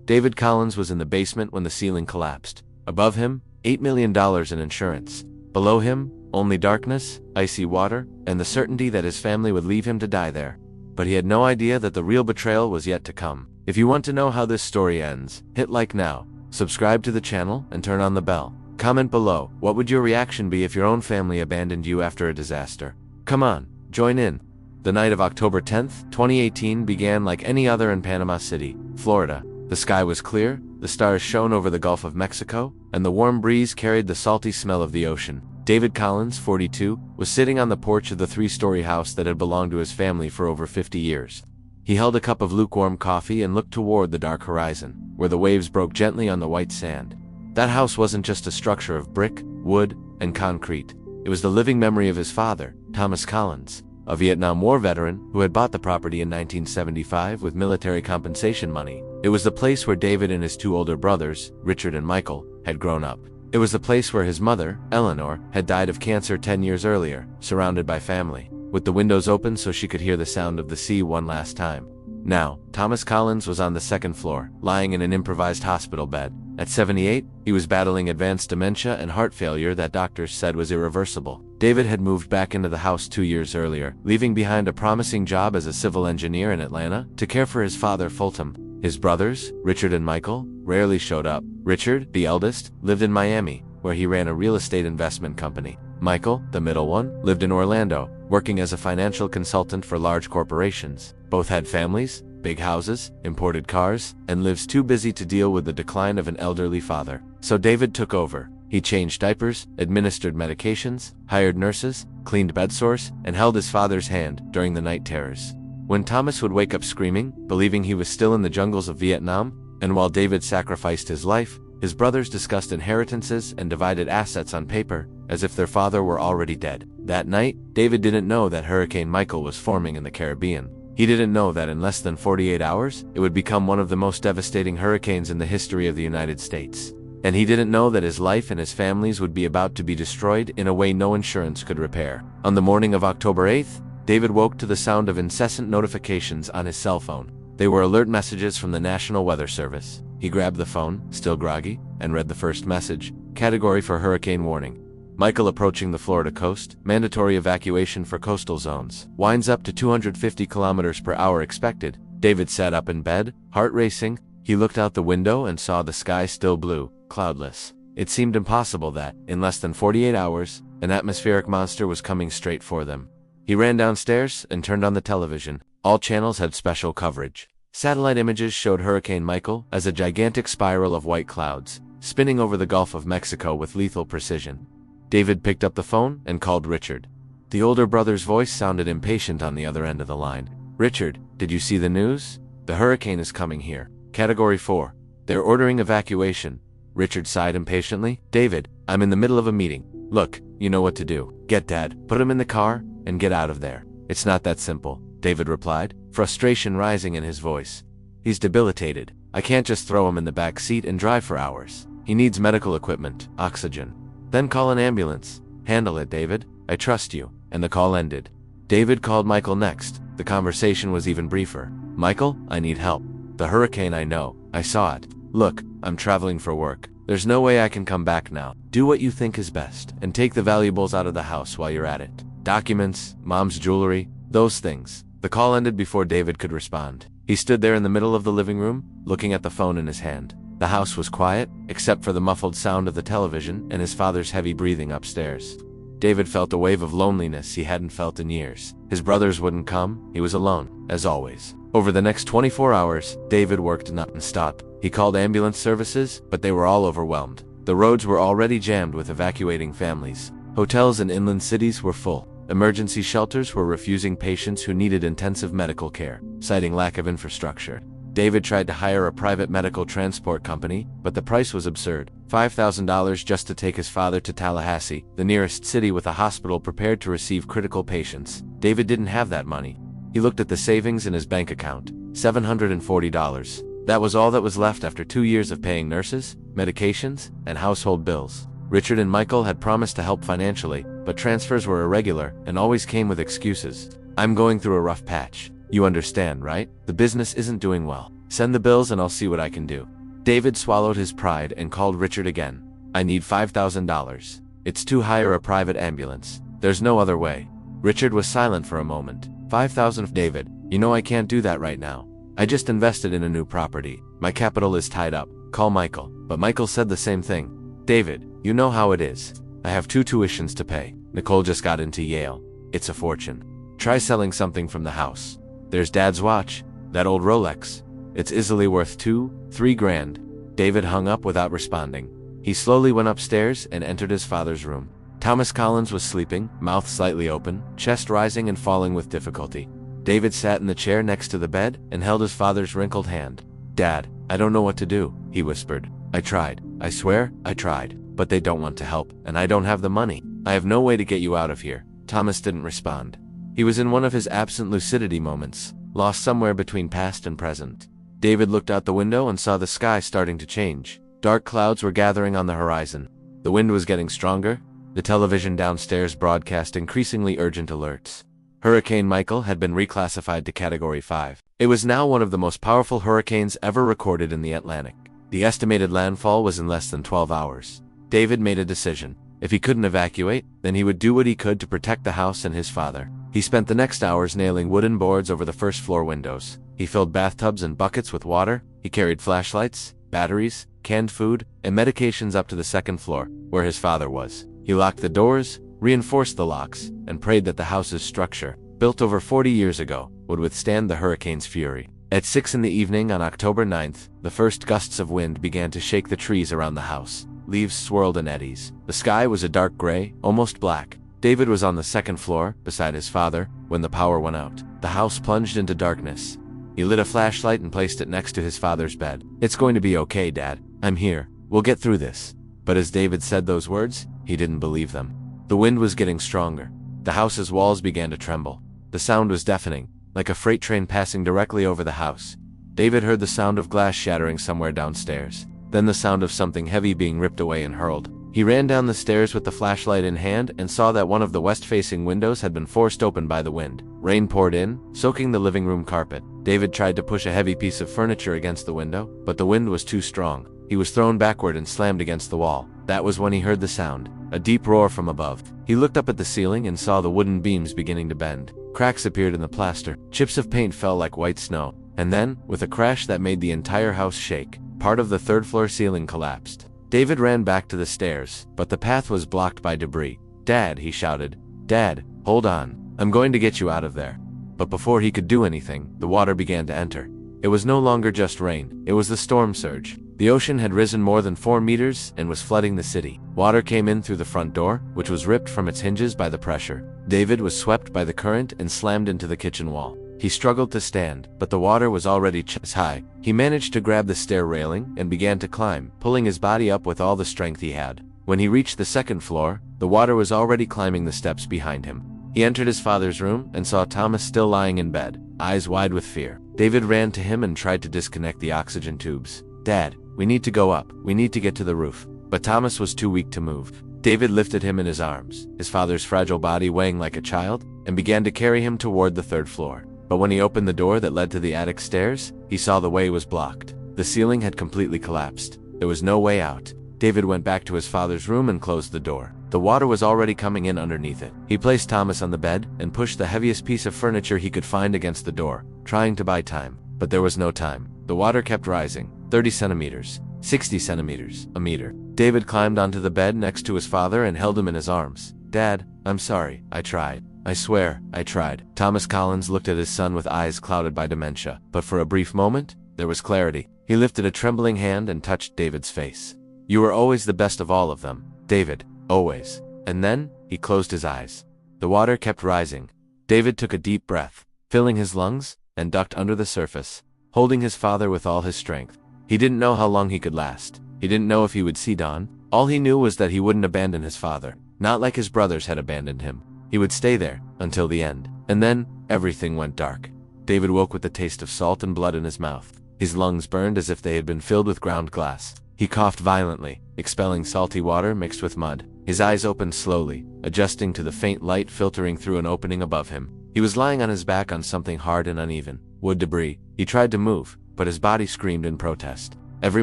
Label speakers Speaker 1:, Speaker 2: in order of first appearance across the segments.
Speaker 1: David Collins was in the basement when the ceiling collapsed. Above him, $8 million in insurance. Below him, only darkness, icy water, and the certainty that his family would leave him to die there. But he had no idea that the real betrayal was yet to come. If you want to know how this story ends, hit like now, subscribe to the channel, and turn on the bell. Comment below, what would your reaction be if your own family abandoned you after a disaster? Come on, join in. The night of October 10th, 2018 began like any other in Panama City, Florida. The sky was clear, the stars shone over the Gulf of Mexico, and the warm breeze carried the salty smell of the ocean. David Collins, 42, was sitting on the porch of the three-story house that had belonged to his family for over 50 years. He held a cup of lukewarm coffee and looked toward the dark horizon, where the waves broke gently on the white sand. That house wasn't just a structure of brick, wood, and concrete. It was the living memory of his father, Thomas Collins, a Vietnam War veteran who had bought the property in 1975 with military compensation money. It was the place where David and his two older brothers, Richard and Michael, had grown up. It was the place where his mother, Eleanor, had died of cancer 10 years earlier, surrounded by family, with the windows open so she could hear the sound of the sea one last time. Now, Thomas Collins was on the second floor, lying in an improvised hospital bed. At 78, he was battling advanced dementia and heart failure that doctors said was irreversible. David had moved back into the house 2 years earlier, leaving behind a promising job as a civil engineer in Atlanta to care for his father full-time. His brothers, Richard and Michael, rarely showed up. Richard, the eldest, lived in Miami, where he ran a real estate investment company. Michael, the middle one, lived in Orlando, working as a financial consultant for large corporations. Both had families, big houses, imported cars, and lives too busy to deal with the decline of an elderly father. So David took over. He changed diapers, administered medications, hired nurses, cleaned bedsores, and held his father's hand during the night terrors. When Thomas would wake up screaming, believing he was still in the jungles of Vietnam, and while David sacrificed his life, his brothers discussed inheritances and divided assets on paper, as if their father were already dead. That night, David didn't know that Hurricane Michael was forming in the Caribbean. He didn't know that in less than 48 hours, it would become one of the most devastating hurricanes in the history of the United States. And he didn't know that his life and his family's would be about to be destroyed in a way no insurance could repair. On the morning of October 8th, David woke to the sound of incessant notifications on his cell phone. They were alert messages from the National Weather Service. He grabbed the phone, still groggy, and read the first message, category for hurricane warning. Michael approaching the Florida coast, mandatory evacuation for coastal zones. Winds up to 250 kilometers per hour expected. David sat up in bed, heart racing. He looked out the window and saw the sky still blue, cloudless. It seemed impossible that, in less than 48 hours, an atmospheric monster was coming straight for them. He ran downstairs and turned on the television. All channels had special coverage. Satellite images showed Hurricane Michael as a gigantic spiral of white clouds, spinning over the Gulf of Mexico with lethal precision. David picked up the phone and called Richard. The older brother's voice sounded impatient on the other end of the line. "Richard, did you see the news? The hurricane is coming here. Category 4. They're ordering evacuation." Richard sighed impatiently. "David, I'm in the middle of a meeting. Look, you know what to do. Get Dad, put him in the car, and get out of there." "It's not that simple," David replied, frustration rising in his voice. "He's debilitated. I can't just throw him in the back seat and drive for hours. He needs medical equipment, oxygen. Then call an ambulance. Handle it, David. I trust you." And the call ended. David called Michael next. The conversation was even briefer. "Michael, I need help. The hurricane, I know. I saw it. Look, I'm traveling for work. There's no way I can come back now. Do what you think is best, and take the valuables out of the house while you're at it. Documents, mom's jewelry, those things." The call ended before David could respond. He stood there in the middle of the living room, looking at the phone in his hand. The house was quiet, except for the muffled sound of the television and his father's heavy breathing upstairs. David felt a wave of loneliness he hadn't felt in years. His brothers wouldn't come. He was alone, as always. Over the next 24 hours, David worked non-stop. He called ambulance services, but they were all overwhelmed. The roads were already jammed with evacuating families. Hotels in inland cities were full. Emergency shelters were refusing patients who needed intensive medical care, citing lack of infrastructure. David tried to hire a private medical transport company, but the price was absurd. $5,000 just to take his father to Tallahassee, the nearest city with a hospital prepared to receive critical patients. David didn't have that money. He looked at the savings in his bank account, $740. That was all that was left after 2 years of paying nurses, medications, and household bills. Richard and Michael had promised to help financially, but transfers were irregular and always came with excuses. "I'm going through a rough patch. You understand, right? The business isn't doing well. Send the bills and I'll see what I can do." David swallowed his pride and called Richard again. I need $5,000. It's too high or a private ambulance. There's no other way. Richard was silent for a moment. 5,000. David, you know I can't do that right now. I just invested in a new property. My capital is tied up. Call Michael. But Michael said the same thing. David, you know how it is. I have 2 tuitions to pay. Nicole just got into Yale. It's a fortune. Try selling something from the house. There's Dad's watch. That old Rolex. It's easily worth 2-3 grand. David hung up without responding. He slowly went upstairs and entered his father's room. Thomas Collins was sleeping, mouth slightly open, chest rising and falling with difficulty. David sat in the chair next to the bed and held his father's wrinkled hand. Dad, I don't know what to do, he whispered. I tried. I swear, I tried. But they don't want to help, and I don't have the money. I have no way to get you out of here. Thomas didn't respond. He was in one of his absent lucidity moments, lost somewhere between past and present. David looked out the window and saw the sky starting to change. Dark clouds were gathering on the horizon. The wind was getting stronger. The television downstairs broadcast increasingly urgent alerts. Hurricane Michael had been reclassified to Category 5. It was now one of the most powerful hurricanes ever recorded in the Atlantic. The estimated landfall was in less than 12 hours. David made a decision. If he couldn't evacuate, then he would do what he could to protect the house and his father. He spent the next hours nailing wooden boards over the first-floor windows. He filled bathtubs and buckets with water. He carried flashlights, batteries, canned food, and medications up to the second floor, where his father was. He locked the doors, reinforced the locks, and prayed that the house's structure, built over 40 years ago, would withstand the hurricane's fury. At 6 in the evening on October 9th, the first gusts of wind began to shake the trees around the house. Leaves swirled in eddies. The sky was a dark gray, almost black. David was on the second floor, beside his father, when the power went out. The house plunged into darkness. He lit a flashlight and placed it next to his father's bed. It's going to be okay, Dad. I'm here. We'll get through this. But as David said those words, he didn't believe them. The wind was getting stronger. The house's walls began to tremble. The sound was deafening, like a freight train passing directly over the house. David heard the sound of glass shattering somewhere downstairs. Then the sound of something heavy being ripped away and hurled. He ran down the stairs with the flashlight in hand and saw that one of the west-facing windows had been forced open by the wind. Rain poured in, soaking the living room carpet. David tried to push a heavy piece of furniture against the window, but the wind was too strong. He was thrown backward and slammed against the wall. That was when he heard the sound, a deep roar from above. He looked up at the ceiling and saw the wooden beams beginning to bend. Cracks appeared in the plaster. Chips of paint fell like white snow. And then, with a crash that made the entire house shake, part of the third-floor ceiling collapsed. David ran back to the stairs, but the path was blocked by debris. Dad, he shouted. Dad, hold on. I'm going to get you out of there. But before he could do anything, the water began to enter. It was no longer just rain. It was the storm surge. The ocean had risen more than 4 meters and was flooding the city. Water came in through the front door, which was ripped from its hinges by the pressure. David was swept by the current and slammed into the kitchen wall. He struggled to stand, but the water was already chest high. He managed to grab the stair railing and began to climb, pulling his body up with all the strength he had. When he reached the second floor, the water was already climbing the steps behind him. He entered his father's room and saw Thomas still lying in bed, eyes wide with fear. David ran to him and tried to disconnect the oxygen tubes. Dad, we need to go up. We need to get to the roof. But Thomas was too weak to move. David lifted him in his arms, his father's fragile body weighing like a child, and began to carry him toward the third floor. But when he opened the door that led to the attic stairs, he saw the way was blocked. The ceiling had completely collapsed. There was no way out. David went back to his father's room and closed the door. The water was already coming in underneath it. He placed Thomas on the bed and pushed the heaviest piece of furniture he could find against the door, trying to buy time. But there was no time. The water kept rising, 30 centimeters, 60 centimeters, a meter. David climbed onto the bed next to his father and held him in his arms. Dad, I'm sorry. I tried. I swear, I tried. Thomas Collins looked at his son with eyes clouded by dementia, but for a brief moment, there was clarity. He lifted a trembling hand and touched David's face. You were always the best of all of them, David, always. And then, he closed his eyes. The water kept rising. David took a deep breath, filling his lungs, and ducked under the surface, holding his father with all his strength. He didn't know how long he could last. He didn't know if he would see dawn. All he knew was that he wouldn't abandon his father, not like his brothers had abandoned him. He would stay there, until the end. And then, everything went dark. David woke with the taste of salt and blood in his mouth. His lungs burned as if they had been filled with ground glass. He coughed violently, expelling salty water mixed with mud. His eyes opened slowly, adjusting to the faint light filtering through an opening above him. He was lying on his back on something hard and uneven. Wood debris. He tried to move, but his body screamed in protest. Every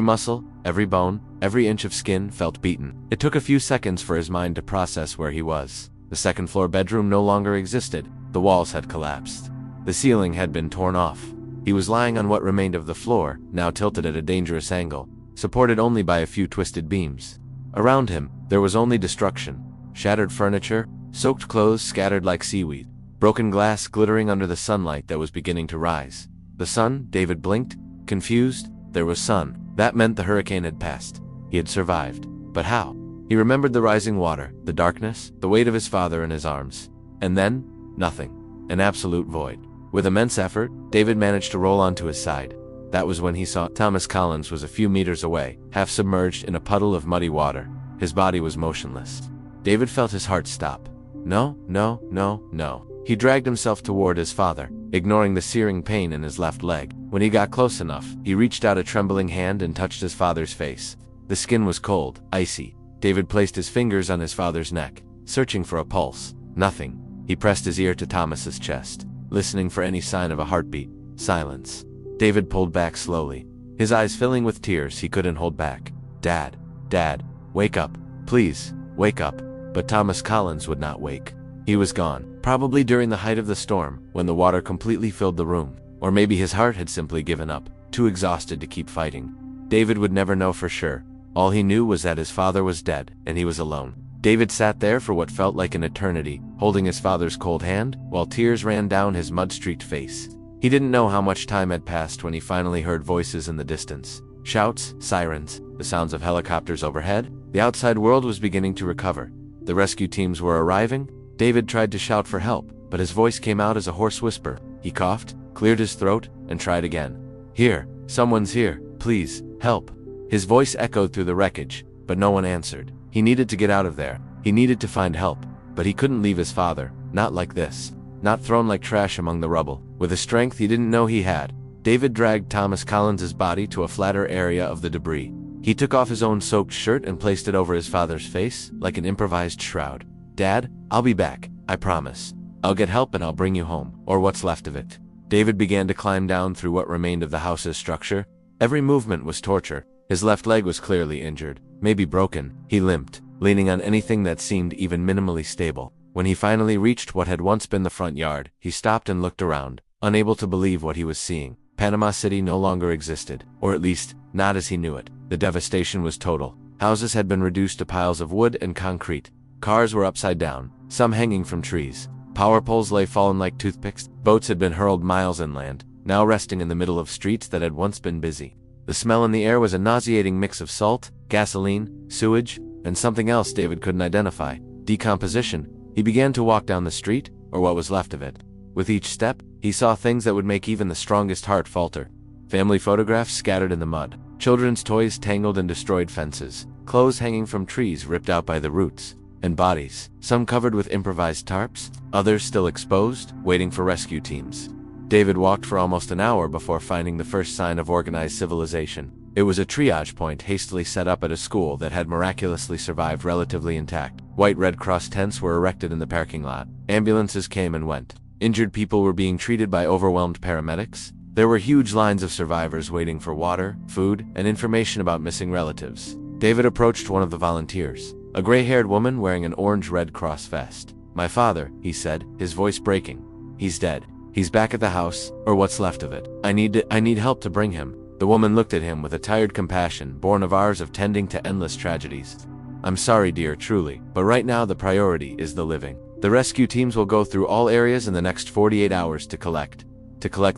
Speaker 1: muscle, every bone, every inch of skin felt beaten. It took a few seconds for his mind to process where he was. The second-floor bedroom no longer existed. The walls had collapsed. The ceiling had been torn off. He was lying on what remained of the floor, now tilted at a dangerous angle, supported only by a few twisted beams. Around him, there was only destruction. Shattered furniture, soaked clothes scattered like seaweed, broken glass glittering under the sunlight that was beginning to rise. The sun, David blinked, confused. There was sun. That meant the hurricane had passed. He had survived. But how? He remembered the rising water, the darkness, the weight of his father in his arms. And then, nothing. An absolute void. With immense effort, David managed to roll onto his side. That was when he saw Thomas Collins was a few meters away, half submerged in a puddle of muddy water. His body was motionless. David felt his heart stop. No, no, no, no. He dragged himself toward his father, ignoring the searing pain in his left leg. When he got close enough, he reached out a trembling hand and touched his father's face. The skin was cold, icy. David placed his fingers on his father's neck, searching for a pulse. Nothing. He pressed his ear to Thomas's chest, listening for any sign of a heartbeat. Silence. David pulled back slowly, his eyes filling with tears he couldn't hold back. Dad, Dad, wake up. Please, wake up. But Thomas Collins would not wake. He was gone, probably during the height of the storm, when the water completely filled the room. Or maybe his heart had simply given up, too exhausted to keep fighting. David would never know for sure. All he knew was that his father was dead, and he was alone. David sat there for what felt like an eternity, holding his father's cold hand, while tears ran down his mud-streaked face. He didn't know how much time had passed when he finally heard voices in the distance. Shouts, sirens, the sounds of helicopters overhead. The outside world was beginning to recover. The rescue teams were arriving. David tried to shout for help, but his voice came out as a hoarse whisper. He coughed, cleared his throat, and tried again. Here, someone's here, please, help. His voice echoed through the wreckage, but no one answered. He needed to get out of there. He needed to find help, but he couldn't leave his father, not like this. Not thrown like trash among the rubble. With a strength he didn't know he had, David dragged Thomas Collins's body to a flatter area of the debris. He took off his own soaked shirt and placed it over his father's face, like an improvised shroud. Dad, I'll be back, I promise. I'll get help and I'll bring you home, or what's left of it. David began to climb down through what remained of the house's structure. Every movement was torture. His left leg was clearly injured, maybe broken. He limped, leaning on anything that seemed even minimally stable. When he finally reached what had once been the front yard, he stopped and looked around, unable to believe what he was seeing. Panama City no longer existed, or at least, not as he knew it. The devastation was total. Houses had been reduced to piles of wood and concrete. Cars were upside down, some hanging from trees. Power poles lay fallen like toothpicks. Boats had been hurled miles inland, now resting in the middle of streets that had once been busy. The smell in the air was a nauseating mix of salt, gasoline, sewage, and something else David couldn't identify. Decomposition. He began to walk down the street, or what was left of it. With each step, he saw things that would make even the strongest heart falter. Family photographs scattered in the mud, children's toys tangled in destroyed fences, clothes hanging from trees ripped out by the roots, and bodies, some covered with improvised tarps, others still exposed, waiting for rescue teams. David walked for almost an hour before finding the first sign of organized civilization. It was a triage point hastily set up at a school that had miraculously survived relatively intact. White Red Cross tents were erected in the parking lot. Ambulances came and went. Injured people were being treated by overwhelmed paramedics. There were huge lines of survivors waiting for water, food, and information about missing relatives. David approached one of the volunteers, a gray-haired woman wearing an orange Red Cross vest. "My father," he said, his voice breaking. "He's dead. He's back at the house, or what's left of it. I need help to bring him." The woman looked at him with a tired compassion born of hours of tending to endless tragedies. "I'm sorry, dear, truly, but right now the priority is the living. The rescue teams will go through all areas in the next 48 hours to collect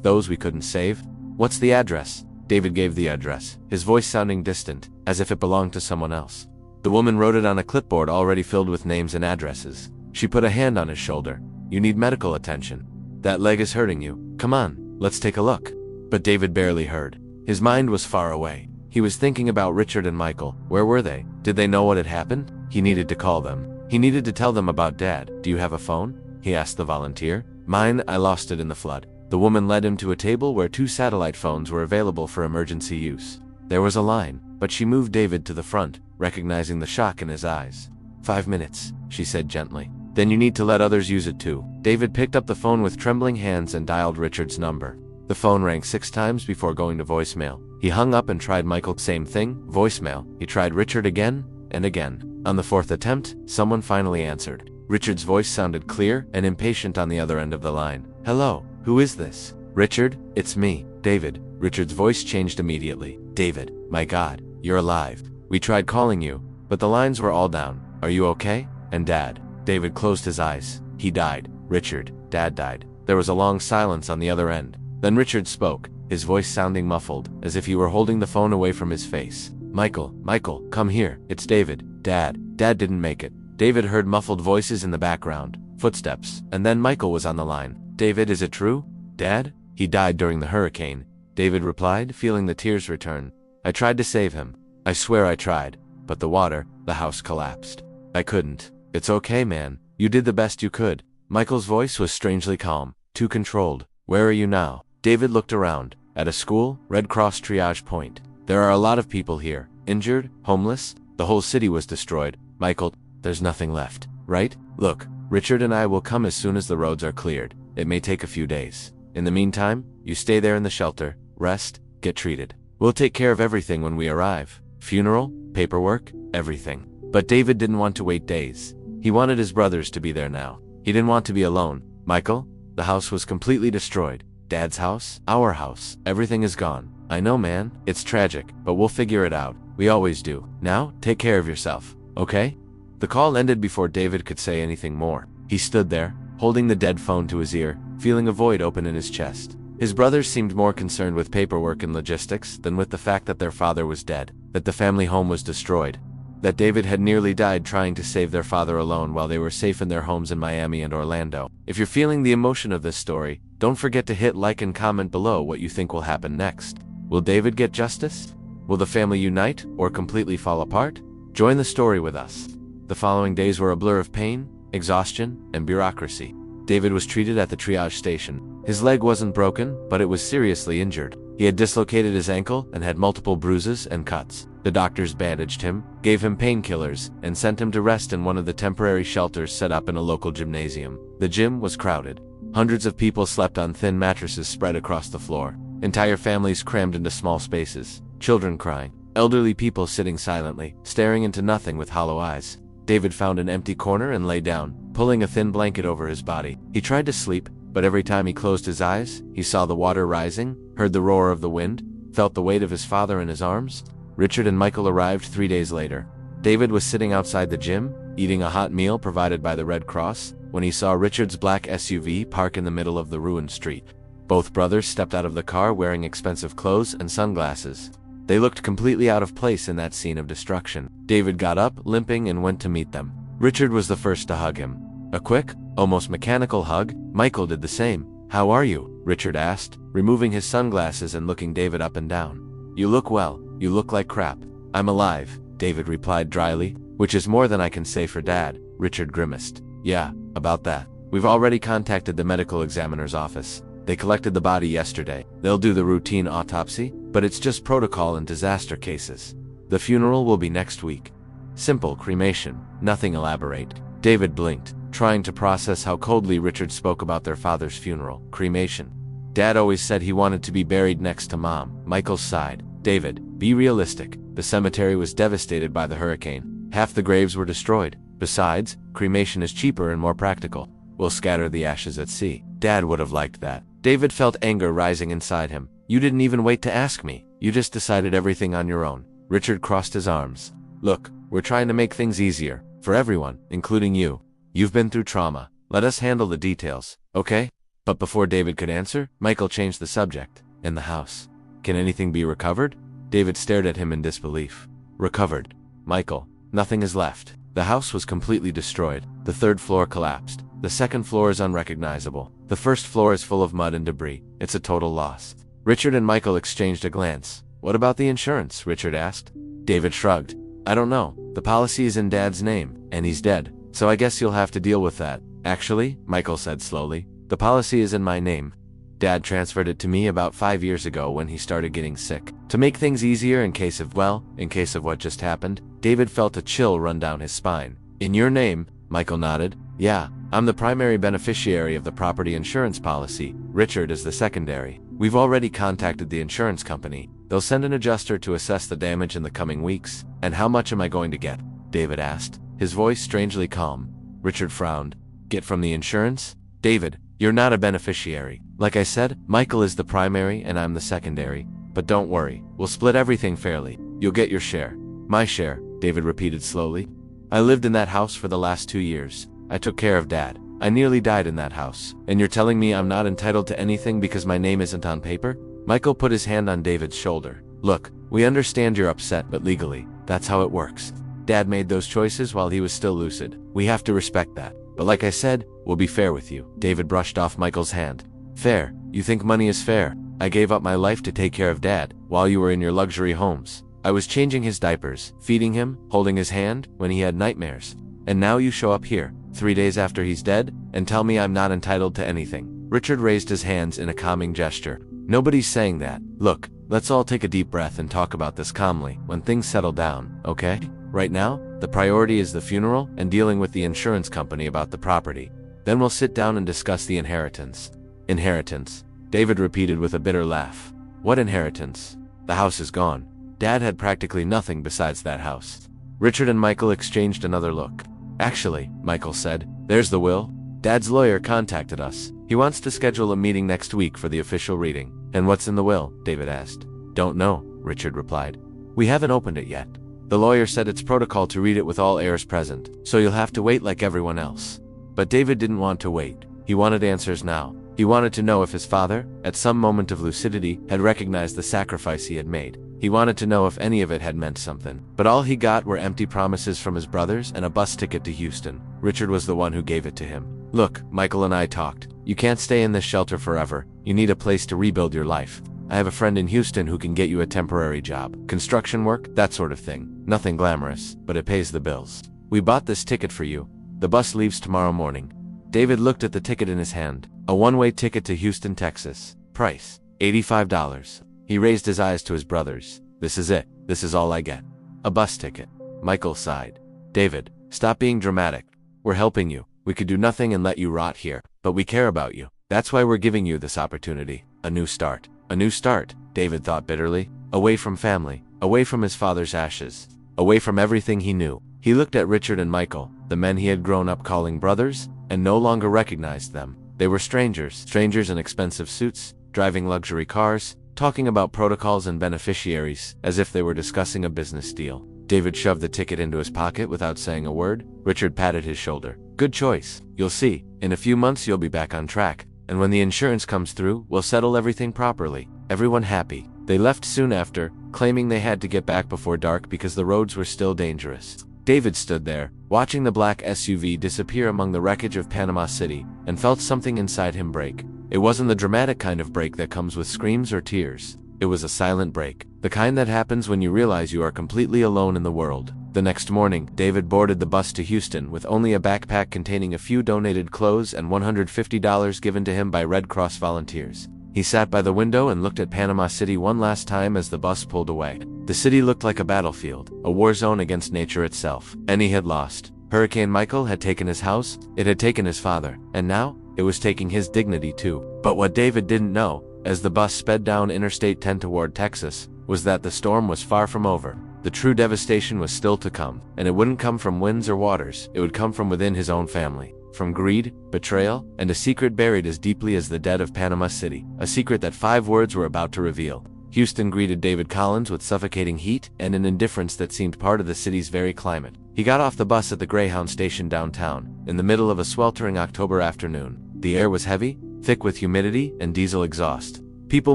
Speaker 1: those we couldn't save." "What's the address?" David gave the address, his voice sounding distant, as if it belonged to someone else. The woman wrote it on a clipboard already filled with names and addresses. She put a hand on his shoulder. "You need medical attention. That leg is hurting you. Come on, let's take a look." But David barely heard. His mind was far away. He was thinking about Richard and Michael. Where were they? Did they know what had happened? He needed to call them. He needed to tell them about Dad. "Do you have a phone?" he asked the volunteer. "Mine, I lost it in the flood." The woman led him to a table where 2 satellite phones were available for emergency use. There was a line, but she moved David to the front, recognizing the shock in his eyes. 5 minutes, she said gently. "Then you need to let others use it too." David picked up the phone with trembling hands and dialed Richard's number. The phone rang 6 times before going to voicemail. He hung up and tried Michael. Same thing, voicemail. He tried Richard again and again. On the fourth attempt, someone finally answered. Richard's voice sounded clear and impatient on the other end of the line. Hello, who is this? Richard, it's me, David. Richard's voice changed immediately. David, my God, you're alive. We tried calling you, but the lines were all down. Are you okay? And Dad? David closed his eyes. He died. Richard, Dad died. There was a long silence on the other end. Then Richard spoke, his voice sounding muffled, as if he were holding the phone away from his face. Michael, come here. It's David. Dad didn't make it. David heard muffled voices in the background, footsteps, and then Michael was on the line. David, is it true? Dad? He died during the hurricane. David replied, feeling the tears return. I tried to save him. I swear I tried. But the house collapsed. I couldn't. It's okay, man. You did the best you could. Michael's voice was strangely calm, too controlled. Where are you now? David looked around. At a school, Red Cross triage point. There are a lot of people here. Injured, homeless. The whole city was destroyed. Michael, there's nothing left, right? Look, Richard and I will come as soon as the roads are cleared. It may take a few days. In the meantime, you stay there in the shelter, rest, get treated. We'll take care of everything when we arrive. Funeral, paperwork, everything. But David didn't want to wait days. He wanted his brothers to be there now. He didn't want to be alone. Michael, the house was completely destroyed. Dad's house, our house, everything is gone. I know, man, it's tragic, but we'll figure it out. We always do. Now, take care of yourself, okay? The call ended before David could say anything more. He stood there, holding the dead phone to his ear, feeling a void open in his chest. His brothers seemed more concerned with paperwork and logistics than with the fact that their father was dead, that the family home was destroyed, that David had nearly died trying to save their father alone while they were safe in their homes in Miami and Orlando. If you're feeling the emotion of this story, don't forget to hit like and comment below what you think will happen next. Will David get justice? Will the family unite or completely fall apart? Join the story with us. The following days were a blur of pain, exhaustion, and bureaucracy. David was treated at the triage station. His leg wasn't broken, but it was seriously injured. He had dislocated his ankle and had multiple bruises and cuts. The doctors bandaged him, gave him painkillers, and sent him to rest in one of the temporary shelters set up in a local gymnasium. The gym was crowded. Hundreds of people slept on thin mattresses spread across the floor. Entire families crammed into small spaces. Children crying. Elderly people sitting silently, staring into nothing with hollow eyes. David found an empty corner and lay down, pulling a thin blanket over his body. He tried to sleep, but every time he closed his eyes, he saw the water rising, heard the roar of the wind, felt the weight of his father in his arms. Richard and Michael arrived 3 days later. David was sitting outside the gym, eating a hot meal provided by the Red Cross, when he saw Richard's black SUV park in the middle of the ruined street. Both brothers stepped out of the car wearing expensive clothes and sunglasses. They looked completely out of place in that scene of destruction. David got up, limping, and went to meet them. Richard was the first to hug him. A quick, almost mechanical hug. Michael did the same. How are you? Richard asked, removing his sunglasses and looking David up and down. You look well. You look like crap. I'm alive, David replied dryly, which is more than I can say for Dad. Richard grimaced. Yeah, about that. We've already contacted the medical examiner's office. They collected the body yesterday. They'll do the routine autopsy, but it's just protocol in disaster cases. The funeral will be next week. Simple cremation, nothing elaborate. David blinked, trying to process how coldly Richard spoke about their father's funeral. Cremation. Dad always said he wanted to be buried next to Mom. Michael sighed. David, be realistic. The cemetery was devastated by the hurricane. Half the graves were destroyed. Besides, cremation is cheaper and more practical. We'll scatter the ashes at sea. Dad would have liked that. David felt anger rising inside him. You didn't even wait to ask me. You just decided everything on your own. Richard crossed his arms. Look, we're trying to make things easier. For everyone, including you. You've been through trauma. Let us handle the details, okay? But before David could answer, Michael changed the subject. In the house. Can anything be recovered? David stared at him in disbelief. Recovered. Michael, nothing is left. The house was completely destroyed. The third floor collapsed. The second floor is unrecognizable. The first floor is full of mud and debris. It's a total loss. Richard and Michael exchanged a glance. What about the insurance? Richard asked. David shrugged. I don't know. The policy is in Dad's name, and he's dead. So I guess you'll have to deal with that. Actually, Michael said slowly, the policy is in my name. Dad transferred it to me about 5 years ago when he started getting sick. To make things easier in case of what just happened, David felt a chill run down his spine. In your name? Michael nodded. Yeah, I'm the primary beneficiary of the property insurance policy. Richard is the secondary. We've already contacted the insurance company. They'll send an adjuster to assess the damage in the coming weeks. And how much am I going to get? David asked, his voice strangely calm. Richard frowned. Get from the insurance? David, you're not a beneficiary. Like I said, Michael is the primary and I'm the secondary. But don't worry, we'll split everything fairly. You'll get your share. My share, David repeated slowly. I lived in that house for the last 2 years. I took care of Dad. I nearly died in that house. And you're telling me I'm not entitled to anything because my name isn't on paper? Michael put his hand on David's shoulder. Look, we understand you're upset, but legally, that's how it works. Dad made those choices while he was still lucid. We have to respect that. But like I said, we'll be fair with you. David brushed off Michael's hand. Fair? You think money is fair? I gave up my life to take care of Dad while you were in your luxury homes. I was changing his diapers, feeding him, holding his hand when he had nightmares. And now you show up here, 3 days after he's dead, and tell me I'm not entitled to anything. Richard raised his hands in a calming gesture. Nobody's saying that. Look, let's all take a deep breath and talk about this calmly when things settle down, okay? Right now, the priority is the funeral and dealing with the insurance company about the property. Then we'll sit down and discuss the inheritance. Inheritance, David repeated with a bitter laugh. What inheritance? The house is gone. Dad had practically nothing besides that house. Richard and Michael exchanged another look. Actually, Michael said, there's the will. Dad's lawyer contacted us. He wants to schedule a meeting next week for the official reading. And what's in the will? David asked. Don't know, Richard replied. We haven't opened it yet. The lawyer said it's protocol to read it with all heirs present, so you'll have to wait like everyone else. But David didn't want to wait. He wanted answers now. He wanted to know if his father, at some moment of lucidity, had recognized the sacrifice he had made. He wanted to know if any of it had meant something. But all he got were empty promises from his brothers and a bus ticket to Houston. Richard was the one who gave it to him. Look, Michael and I talked. You can't stay in this shelter forever. You need a place to rebuild your life. I have a friend in Houston who can get you a temporary job. Construction work, that sort of thing. Nothing glamorous, but it pays the bills. We bought this ticket for you. The bus leaves tomorrow morning. David looked at the ticket in his hand. A one-way ticket to Houston, Texas. Price, $85. He raised his eyes to his brothers. This is it. This is all I get. A bus ticket. Michael sighed. David, stop being dramatic. We're helping you. We could do nothing and let you rot here, but we care about you. That's why we're giving you this opportunity. A new start. A new start, David thought bitterly. Away from family. Away from his father's ashes. Away from everything he knew. He looked at Richard and Michael, the men he had grown up calling brothers, and no longer recognized them. They were strangers. Strangers in expensive suits, driving luxury cars, talking about protocols and beneficiaries, as if they were discussing a business deal. David shoved the ticket into his pocket without saying a word. Richard patted his shoulder. Good choice. You'll see. In a few months you'll be back on track. And when the insurance comes through, we'll settle everything properly. Everyone happy. They left soon after, claiming they had to get back before dark because the roads were still dangerous. David stood there, watching the black SUV disappear among the wreckage of Panama City, and felt something inside him break. It wasn't the dramatic kind of break that comes with screams or tears. It was a silent break, the kind that happens when you realize you are completely alone in the world. The next morning, David boarded the bus to Houston with only a backpack containing a few donated clothes and $150 given to him by Red Cross volunteers. He sat by the window and looked at Panama City one last time as the bus pulled away. The city looked like a battlefield, a war zone against nature itself. And he had lost. Hurricane Michael had taken his house, it had taken his father, and now, it was taking his dignity too. But what David didn't know, as the bus sped down Interstate 10 toward Texas, was that the storm was far from over. The true devastation was still to come, and it wouldn't come from winds or waters, it would come from within his own family. From greed, betrayal, and a secret buried as deeply as the dead of Panama City. A secret that 5 words were about to reveal. Houston greeted David Collins with suffocating heat and an indifference that seemed part of the city's very climate. He got off the bus at the Greyhound station downtown, in the middle of a sweltering October afternoon. The air was heavy, thick with humidity and diesel exhaust. People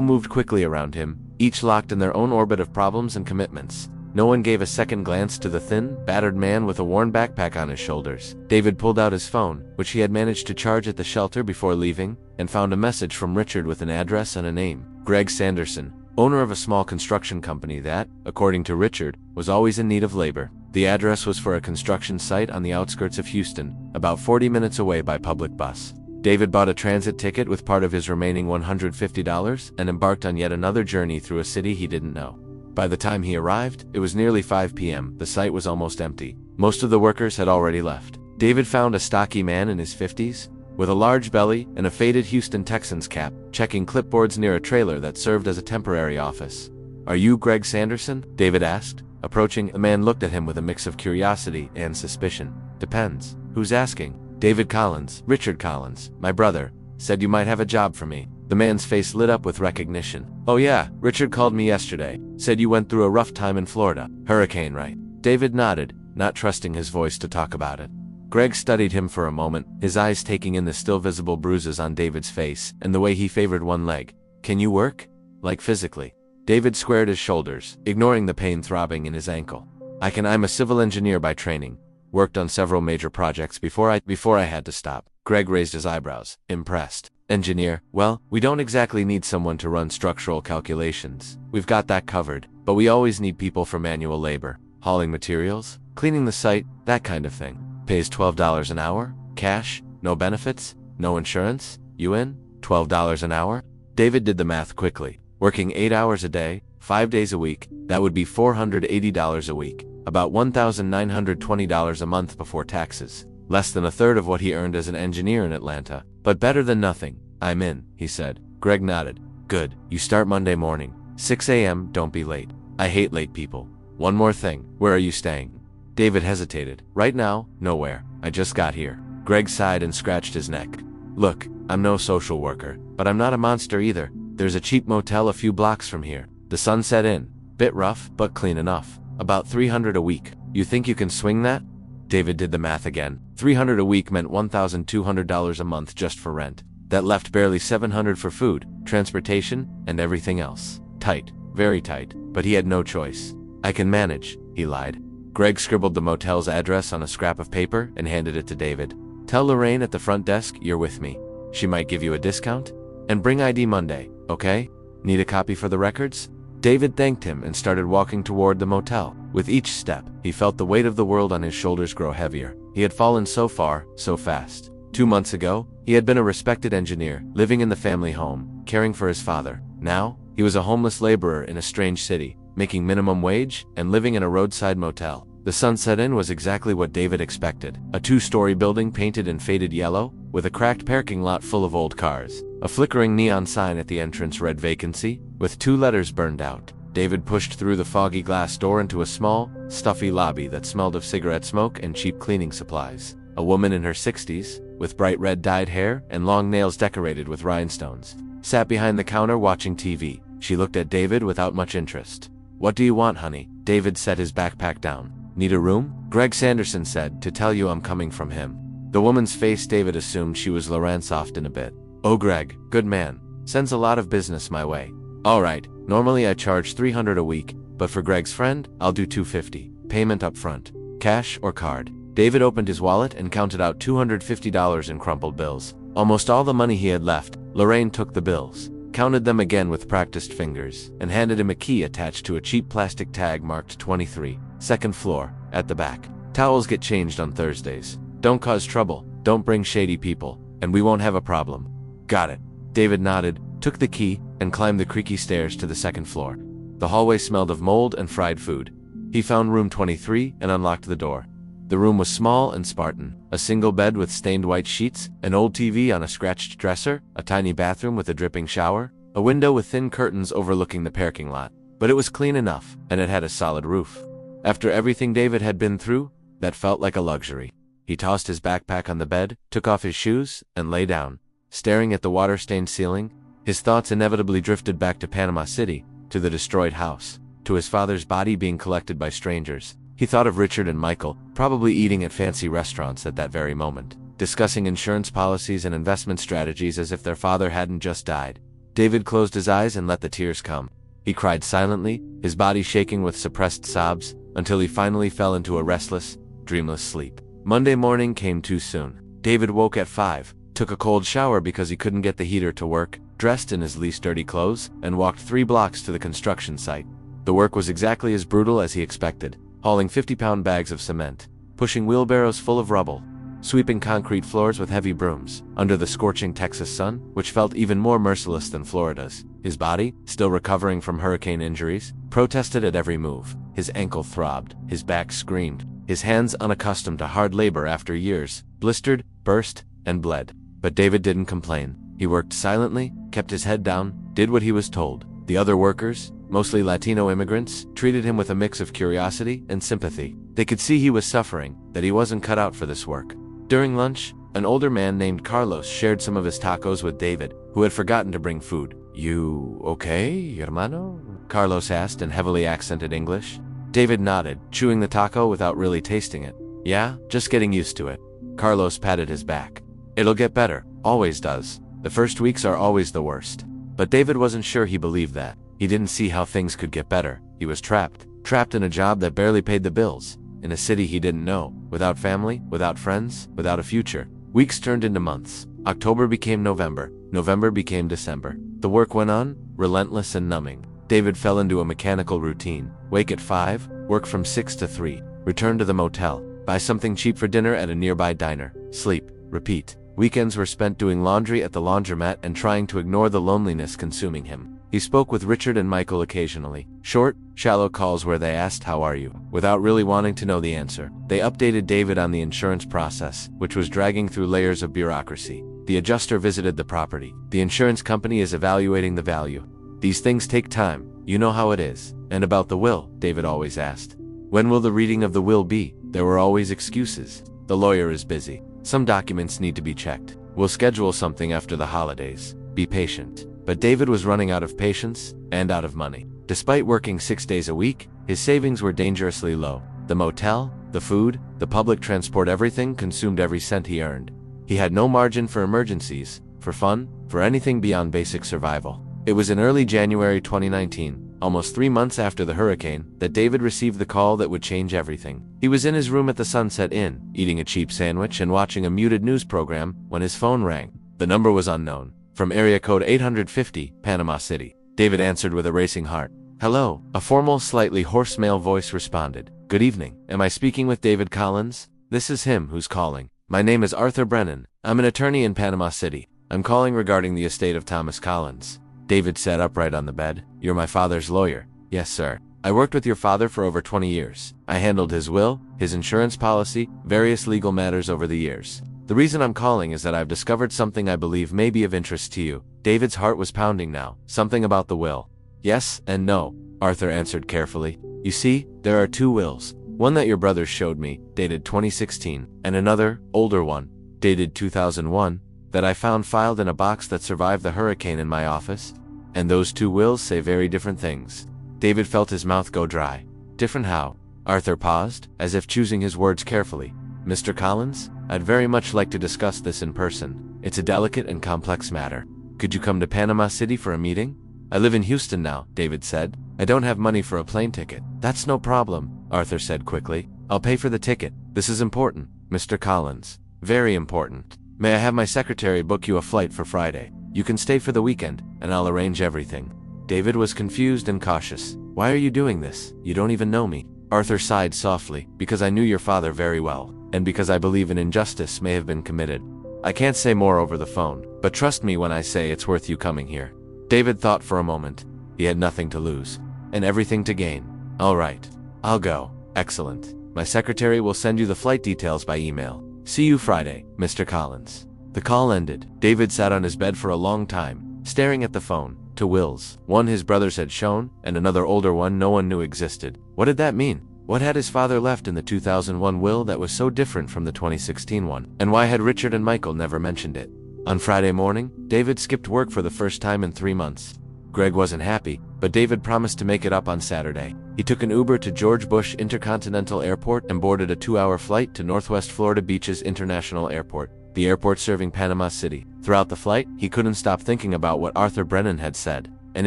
Speaker 1: moved quickly around him, each locked in their own orbit of problems and commitments. No one gave a second glance to the thin, battered man with a worn backpack on his shoulders. David pulled out his phone, which he had managed to charge at the shelter before leaving, and found a message from Richard with an address and a name. Greg Sanderson, owner of a small construction company that, according to Richard, was always in need of labor. The address was for a construction site on the outskirts of Houston, about 40 minutes away by public bus. David bought a transit ticket with part of his remaining $150 and embarked on yet another journey through a city he didn't know. By the time he arrived, it was nearly 5 p.m. The site was almost empty. Most of the workers had already left. David found a stocky man in his 50s, with a large belly and a faded Houston Texans cap, checking clipboards near a trailer that served as a temporary office. Are you Greg Sanderson? David asked. Approaching, the man looked at him with a mix of curiosity and suspicion. Depends. Who's asking? David Collins, Richard Collins, my brother, said you might have a job for me. The man's face lit up with recognition. Oh yeah, Richard called me yesterday. Said you went through a rough time in Florida. Hurricane, right? David nodded, not trusting his voice to talk about it. Greg studied him for a moment, his eyes taking in the still visible bruises on David's face and the way he favored one leg. Can you work? Like physically? David squared his shoulders, ignoring the pain throbbing in his ankle. I'm a civil engineer by training. Worked on several major projects before I had to stop. Greg raised his eyebrows, impressed. Engineer, well, we don't exactly need someone to run structural calculations. We've got that covered, but we always need people for manual labor. Hauling materials, cleaning the site, that kind of thing. Pays $12 an hour, cash, no benefits, no insurance. You in? $12 an hour? David did the math quickly. Working 8 hours a day, 5 days a week, that would be $480 a week. About $1,920 a month before taxes. Less than a third of what he earned as an engineer in Atlanta. But better than nothing. I'm in, he said. Greg nodded. Good. You start Monday morning. 6 a.m., don't be late. I hate late people. One more thing. Where are you staying? David hesitated. Right now, nowhere. I just got here. Greg sighed and scratched his neck. Look, I'm no social worker, but I'm not a monster either. There's a cheap motel a few blocks from here. The Sunset Inn. Bit rough, but clean enough. About $300 a week. You think you can swing that? David did the math again. $300 a week meant $1,200 a month just for rent. That left barely $700 for food, transportation, and everything else. Tight. Very tight. But he had no choice. I can manage, he lied. Greg scribbled the motel's address on a scrap of paper and handed it to David. Tell Lorraine at the front desk you're with me. She might give you a discount. And bring ID Monday, okay? Need a copy for the records? David thanked him and started walking toward the motel. With each step, he felt the weight of the world on his shoulders grow heavier. He had fallen so far, so fast. 2 months ago, he had been a respected engineer, living in the family home, caring for his father. Now, he was a homeless laborer in a strange city, making minimum wage and living in a roadside motel. The Sunset Inn was exactly what David expected. A 2-story building painted in faded yellow, with a cracked parking lot full of old cars. A flickering neon sign at the entrance read vacancy, with 2 letters burned out. David pushed through the foggy glass door into a small, stuffy lobby that smelled of cigarette smoke and cheap cleaning supplies. A woman in her 60s, with bright red dyed hair and long nails decorated with rhinestones, sat behind the counter watching TV. She looked at David without much interest. What do you want, honey? David set his backpack down. Need a room? Greg Sanderson said, to tell you I'm coming from him. The woman's face, David assumed she was Lorraine, softened a bit. Oh, Greg, good man. Sends a lot of business my way. All right, normally I charge $300 a week, but for Greg's friend, I'll do $250. Payment up front. Cash or card? David opened his wallet and counted out $250 in crumpled bills. Almost all the money he had left. Lorraine took the bills, counted them again with practiced fingers, and handed him a key attached to a cheap plastic tag marked 23, second floor, at the back. Towels get changed on Thursdays. Don't cause trouble, don't bring shady people, and we won't have a problem. Got it. David nodded, took the key, and climbed the creaky stairs to the second floor. The hallway smelled of mold and fried food. He found room 23 and unlocked the door. The room was small and Spartan. A single bed with stained white sheets, an old TV on a scratched dresser, a tiny bathroom with a dripping shower, a window with thin curtains overlooking the parking lot. But it was clean enough, and it had a solid roof. After everything David had been through, that felt like a luxury. He tossed his backpack on the bed, took off his shoes, and lay down. Staring at the water-stained ceiling, his thoughts inevitably drifted back to Panama City, to the destroyed house, to his father's body being collected by strangers. He thought of Richard and Michael, probably eating at fancy restaurants at that very moment, discussing insurance policies and investment strategies as if their father hadn't just died. David closed his eyes and let the tears come. He cried silently, his body shaking with suppressed sobs, until he finally fell into a restless, dreamless sleep. Monday morning came too soon. David woke at 5, took a cold shower because he couldn't get the heater to work, dressed in his least dirty clothes, and walked 3 blocks to the construction site. The work was exactly as brutal as he expected, hauling 50-pound bags of cement, pushing wheelbarrows full of rubble, sweeping concrete floors with heavy brooms, under the scorching Texas sun, which felt even more merciless than Florida's. His body, still recovering from hurricane injuries, protested at every move. His ankle throbbed, his back screamed, his hands, unaccustomed to hard labor after years, blistered, burst, and bled. But David didn't complain. He worked silently, kept his head down, did what he was told. The other workers, mostly Latino immigrants, treated him with a mix of curiosity and sympathy. They could see he was suffering, that he wasn't cut out for this work. During lunch, an older man named Carlos shared some of his tacos with David, who had forgotten to bring food. "You okay, hermano?" Carlos asked in heavily accented English. David nodded, chewing the taco without really tasting it. "Yeah, just getting used to it." Carlos patted his back. "It'll get better, always does. The first weeks are always the worst." But David wasn't sure he believed that. He didn't see how things could get better. He was trapped in a job that barely paid the bills, in a city he didn't know, without family, without friends, without a future. Weeks turned into months. October became November. November became December. The work went on, relentless and numbing. David fell into a mechanical routine. Wake at 5, work from 6 to 3, return to the motel, buy something cheap for dinner at a nearby diner, sleep, repeat. Weekends were spent doing laundry at the laundromat and trying to ignore the loneliness consuming him. He spoke with Richard and Michael occasionally, short, shallow calls where they asked "How are you?" without really wanting to know the answer. They updated David on the insurance process, which was dragging through layers of bureaucracy. The adjuster visited the property. The insurance company is evaluating the value. These things take time, you know how it is. And about the will, David always asked. When will the reading of the will be? There were always excuses. The lawyer is busy. Some documents need to be checked. We'll schedule something after the holidays. Be patient. But David was running out of patience and out of money. Despite working 6 days a week, his savings were dangerously low. The motel, the food, the public transport, everything consumed every cent he earned. He had no margin for emergencies, for fun, for anything beyond basic survival. It was in early January 2019, almost 3 months after the hurricane, that David received the call that would change everything. He was in his room at the Sunset Inn, eating a cheap sandwich and watching a muted news program when his phone rang. The number was unknown. From area code 850, Panama City. David answered with a racing heart. "Hello," a formal, slightly hoarse male voice responded. "Good evening. Am I speaking with David Collins? This is him who's calling. My name is Arthur Brennan. I'm an attorney in Panama City. I'm calling regarding the estate of Thomas Collins." David sat upright on the bed. "You're my father's lawyer." "Yes, sir. I worked with your father for over 20 years. I handled his will, his insurance policy, various legal matters over the years. The reason I'm calling is that I've discovered something I believe may be of interest to you." David's heart was pounding now. Something about the will. "Yes and no," Arthur answered carefully. "You see, there are 2 wills. One that your brother showed me, dated 2016, and another, older one, dated 2001, that I found filed in a box that survived the hurricane in my office. And those 2 wills say very different things." David felt his mouth go dry. "Different how?" Arthur paused, as if choosing his words carefully. "Mr. Collins, I'd very much like to discuss this in person. It's a delicate and complex matter. Could you come to Panama City for a meeting?" "I live in Houston now," David said. "I don't have money for a plane ticket." "That's no problem," Arthur said quickly. "I'll pay for the ticket. This is important, Mr. Collins. Very important. May I have my secretary book you a flight for Friday? You can stay for the weekend, and I'll arrange everything." David was confused and cautious. "Why are you doing this? You don't even know me." Arthur sighed softly. "Because I knew your father very well, and because I believe an injustice may have been committed. I can't say more over the phone, but trust me when I say it's worth you coming here." David thought for a moment. He had nothing to lose, and everything to gain. "All right. I'll go." "Excellent. My secretary will send you the flight details by email. See you Friday, Mr. Collins." The call ended. David sat on his bed for a long time, staring at the phone. 2 wills. One his brothers had shown, and another older one no one knew existed. What did that mean? What had his father left in the 2001 will that was so different from the 2016 one? And why had Richard and Michael never mentioned it? On Friday morning, David skipped work for the first time in 3 months. Greg wasn't happy, but David promised to make it up on Saturday. He took an Uber to George Bush Intercontinental Airport and boarded a 2-hour flight to Northwest Florida Beach's International Airport, the airport serving Panama City. Throughout the flight, he couldn't stop thinking about what Arthur Brennan had said. An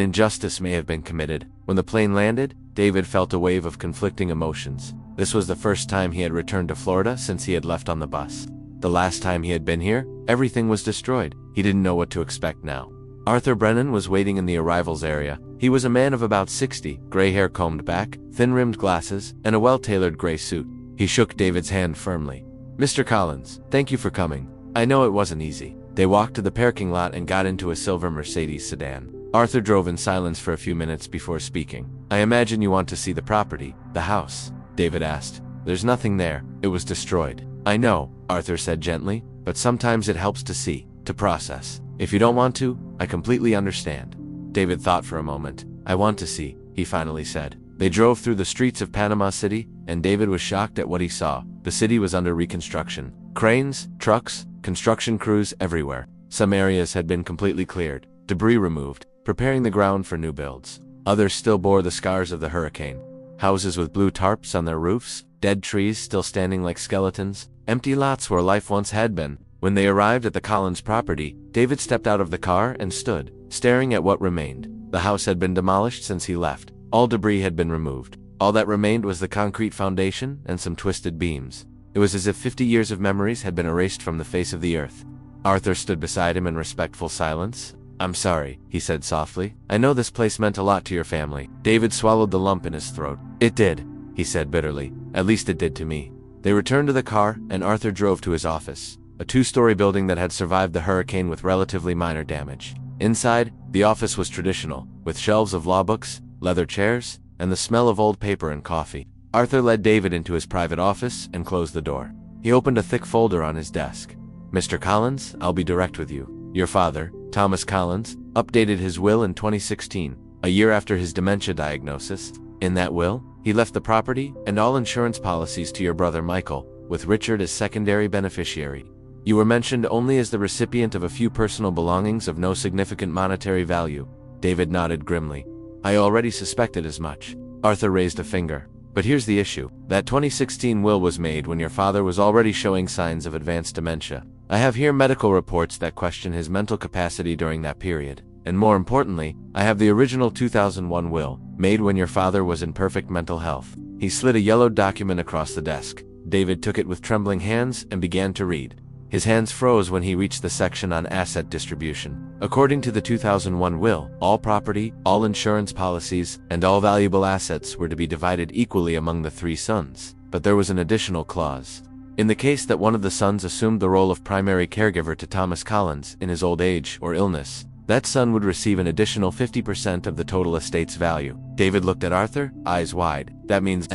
Speaker 1: injustice may have been committed. When the plane landed, David felt a wave of conflicting emotions. This was the first time he had returned to Florida since he had left on the bus. The last time he had been here, everything was destroyed. He didn't know what to expect now. Arthur Brennan was waiting in the arrivals area. He was a man of about 60, gray hair combed back, thin-rimmed glasses, and a well-tailored gray suit. He shook David's hand firmly. "Mr. Collins, thank you for coming. I know it wasn't easy." They walked to the parking lot and got into a silver Mercedes sedan. Arthur drove in silence for a few minutes before speaking. "I imagine you want to see the property, the house?" David asked. "There's nothing there. It was destroyed." "I know," Arthur said gently, "but sometimes it helps to see, to process. If you don't want to, I completely understand." David thought for a moment. "I want to see," he finally said. They drove through the streets of Panama City, and David was shocked at what he saw. The city was under reconstruction. Cranes, trucks, construction crews everywhere. Some areas had been completely cleared, debris removed, preparing the ground for new builds. Others still bore the scars of the hurricane. Houses with blue tarps on their roofs, dead trees still standing like skeletons, empty lots where life once had been. When they arrived at the Collins property, David stepped out of the car and stood, staring at what remained. The house had been demolished since he left. All debris had been removed. All that remained was the concrete foundation and some twisted beams. It was as if 50 years of memories had been erased from the face of the earth. Arthur stood beside him in respectful silence. "I'm sorry," he said softly. "I know this place meant a lot to your family." David swallowed the lump in his throat. "It did," he said bitterly. "At least it did to me." They returned to the car, and Arthur drove to his office, a two-story building that had survived the hurricane with relatively minor damage. Inside, the office was traditional, with shelves of law books, leather chairs, and the smell of old paper and coffee. Arthur led David into his private office and closed the door. He opened a thick folder on his desk. "Mr. Collins, I'll be direct with you. Your father, Thomas Collins, updated his will in 2016, a year after his dementia diagnosis. In that will, he left the property and all insurance policies to your brother Michael, with Richard as secondary beneficiary. You were mentioned only as the recipient of a few personal belongings of no significant monetary value." David nodded grimly. "I already suspected as much." Arthur raised a finger. "But here's the issue. That 2016 will was made when your father was already showing signs of advanced dementia. I have here medical reports that question his mental capacity during that period. And more importantly, I have the original 2001 will, made when your father was in perfect mental health." He slid a yellowed document across the desk. David took it with trembling hands and began to read. His hands froze when he reached the section on asset distribution. According to the 2001 will, all property, all insurance policies, and all valuable assets were to be divided equally among the three sons. But there was an additional clause. In the case that one of the sons assumed the role of primary caregiver to Thomas Collins in his old age or illness, that son would receive an additional 50% of the total estate's value. David looked at Arthur, eyes wide. That means,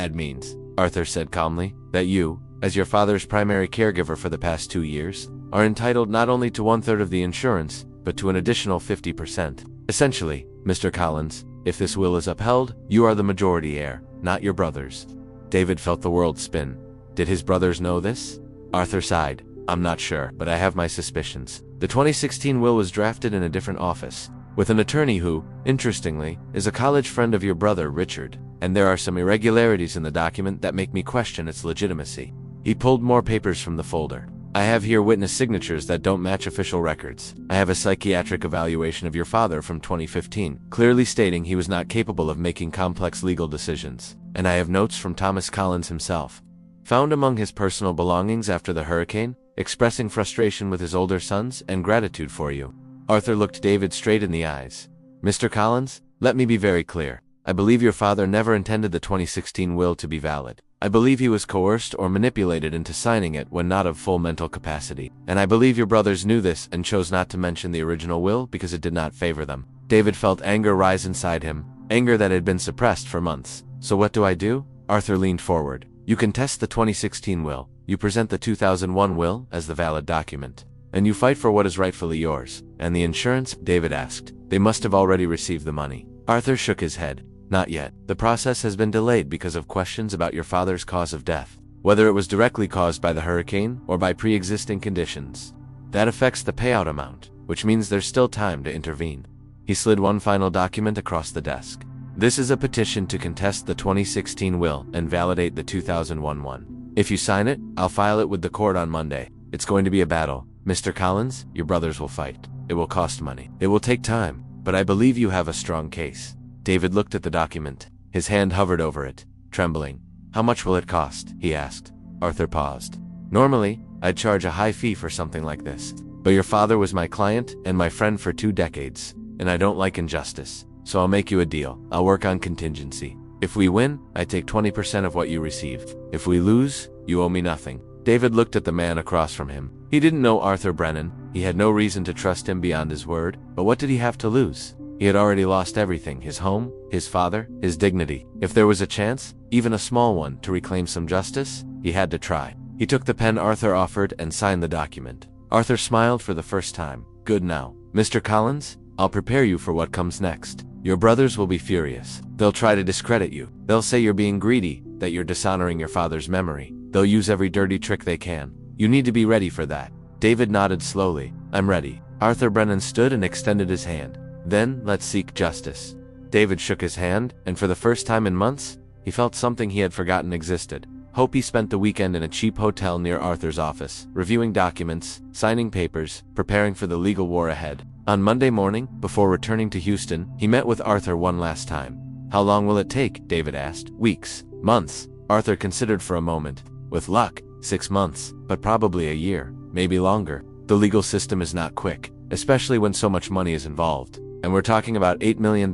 Speaker 1: Arthur said calmly, "that you, as your father's primary caregiver for the past 2 years, are entitled not only to 1/3 of the insurance, but to an additional 50%. Essentially, Mr. Collins, if this will is upheld, you are the majority heir, not your brothers." David felt the world spin. Did his brothers know this? Arthur sighed. "I'm not sure, but I have my suspicions. The 2016 will was drafted in a different office, with an attorney who, interestingly, is a college friend of your brother, Richard, and there are some irregularities in the document that make me question its legitimacy." He pulled more papers from the folder. "I have here witness signatures that don't match official records. I have a psychiatric evaluation of your father from 2015, clearly stating he was not capable of making complex legal decisions. And I have notes from Thomas Collins himself, found among his personal belongings after the hurricane, expressing frustration with his older sons and gratitude for you." Arthur looked David straight in the eyes. "Mr. Collins, let me be very clear. I believe your father never intended the 2016 will to be valid. I believe he was coerced or manipulated into signing it when not of full mental capacity. And I believe your brothers knew this and chose not to mention the original will because it did not favor them." David felt anger rise inside him, anger that had been suppressed for months. "So what do I do?" Arthur leaned forward. "You contest the 2016 will. You present the 2001 will as the valid document. And you fight for what is rightfully yours. And the insurance?" David asked. "They must have already received the money." Arthur shook his head. "Not yet. The process has been delayed because of questions about your father's cause of death, whether it was directly caused by the hurricane or by pre-existing conditions. That affects the payout amount, which means there's still time to intervene." He slid one final document across the desk. "This is a petition to contest the 2016 will and validate the 2001 one. If you sign it, I'll file it with the court on Monday. It's going to be a battle. Mr. Collins, your brothers will fight. It will cost money. It will take time, but I believe you have a strong case." David looked at the document. His hand hovered over it, trembling. "How much will it cost?" he asked. Arthur paused. "Normally, I'd charge a high fee for something like this. But your father was my client and my friend for 2 decades, and I don't like injustice. So I'll make you a deal. I'll work on contingency. If we win, I take 20% of what you receive. If we lose, you owe me nothing." David looked at the man across from him. He didn't know Arthur Brennan. He had no reason to trust him beyond his word. But what did he have to lose? He had already lost everything: his home, his father, his dignity. If there was a chance, even a small one, to reclaim some justice, he had to try. He took the pen Arthur offered and signed the document. Arthur smiled for the first time. "Good now. Mr. Collins, I'll prepare you for what comes next. Your brothers will be furious. They'll try to discredit you. They'll say you're being greedy, that you're dishonoring your father's memory. They'll use every dirty trick they can. You need to be ready for that." David nodded slowly. "I'm ready." Arthur Brennan stood and extended his hand. "Then, let's seek justice." David shook his hand, and for the first time in months, he felt something he had forgotten existed. Hope he spent the weekend in a cheap hotel near Arthur's office, reviewing documents, signing papers, preparing for the legal war ahead. On Monday morning, before returning to Houston, he met with Arthur one last time. "How long will it take?" David asked. "Weeks. Months." Arthur considered for a moment. "With luck, 6 months, but probably a year, maybe longer. The legal system is not quick, especially when so much money is involved. And we're talking about $8 million.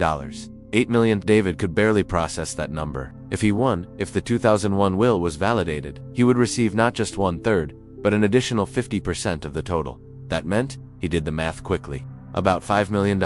Speaker 1: $8 million. David could barely process that number. If he won, if the 2001 will was validated, he would receive not just 1/3, but an additional 50% of the total. That meant, he did the math quickly, about $5 million.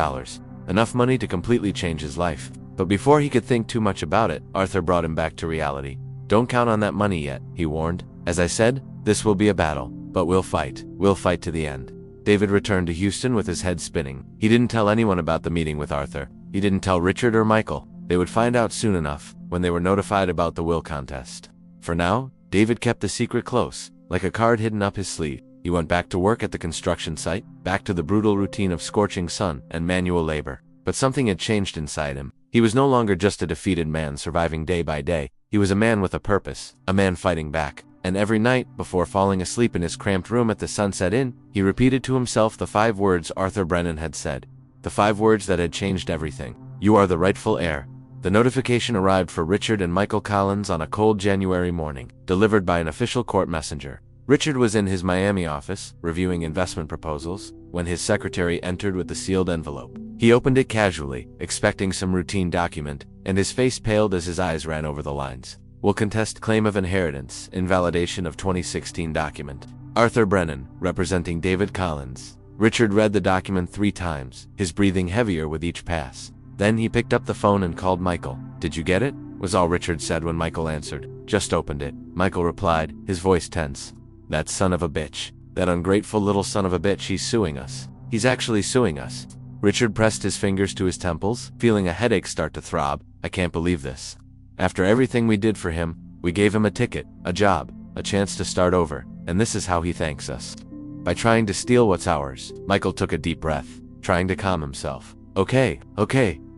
Speaker 1: Enough money to completely change his life. But before he could think too much about it, Arthur brought him back to reality. "Don't count on that money yet," he warned. "As I said, this will be a battle, but we'll fight. We'll fight to the end." David returned to Houston with his head spinning. He didn't tell anyone about the meeting with Arthur. He didn't tell Richard or Michael. They would find out soon enough, when they were notified about the will contest. For now, David kept the secret close, like a card hidden up his sleeve. He went back to work at the construction site, back to the brutal routine of scorching sun and manual labor. But something had changed inside him. He was no longer just a defeated man surviving day by day. He was a man with a purpose, a man fighting back. And every night, before falling asleep in his cramped room at the Sunset Inn, he repeated to himself the 5 words Arthur Brennan had said. The 5 words that had changed everything. "You are the rightful heir." The notification arrived for Richard and Michael Collins on a cold January morning, delivered by an official court messenger. Richard was in his Miami office, reviewing investment proposals, when his secretary entered with the sealed envelope. He opened it casually, expecting some routine document, and his face paled as his eyes ran over the lines. "Will contest claim of inheritance, invalidation of 2016 document. Arthur Brennan, representing David Collins." Richard read the document 3 times, his breathing heavier with each pass. Then he picked up the phone and called Michael. "Did you get it?" was all Richard said when Michael answered. "Just opened it," Michael replied, his voice tense. "That son of a bitch. That ungrateful little son of a bitch, he's suing us. He's actually suing us." Richard pressed his fingers to his temples, feeling a headache start to throb. "I can't believe this. After everything we did for him, we gave him a ticket, a job, a chance to start over, and this is how he thanks us. By trying to steal what's ours." Michael took a deep breath, trying to calm himself. Okay,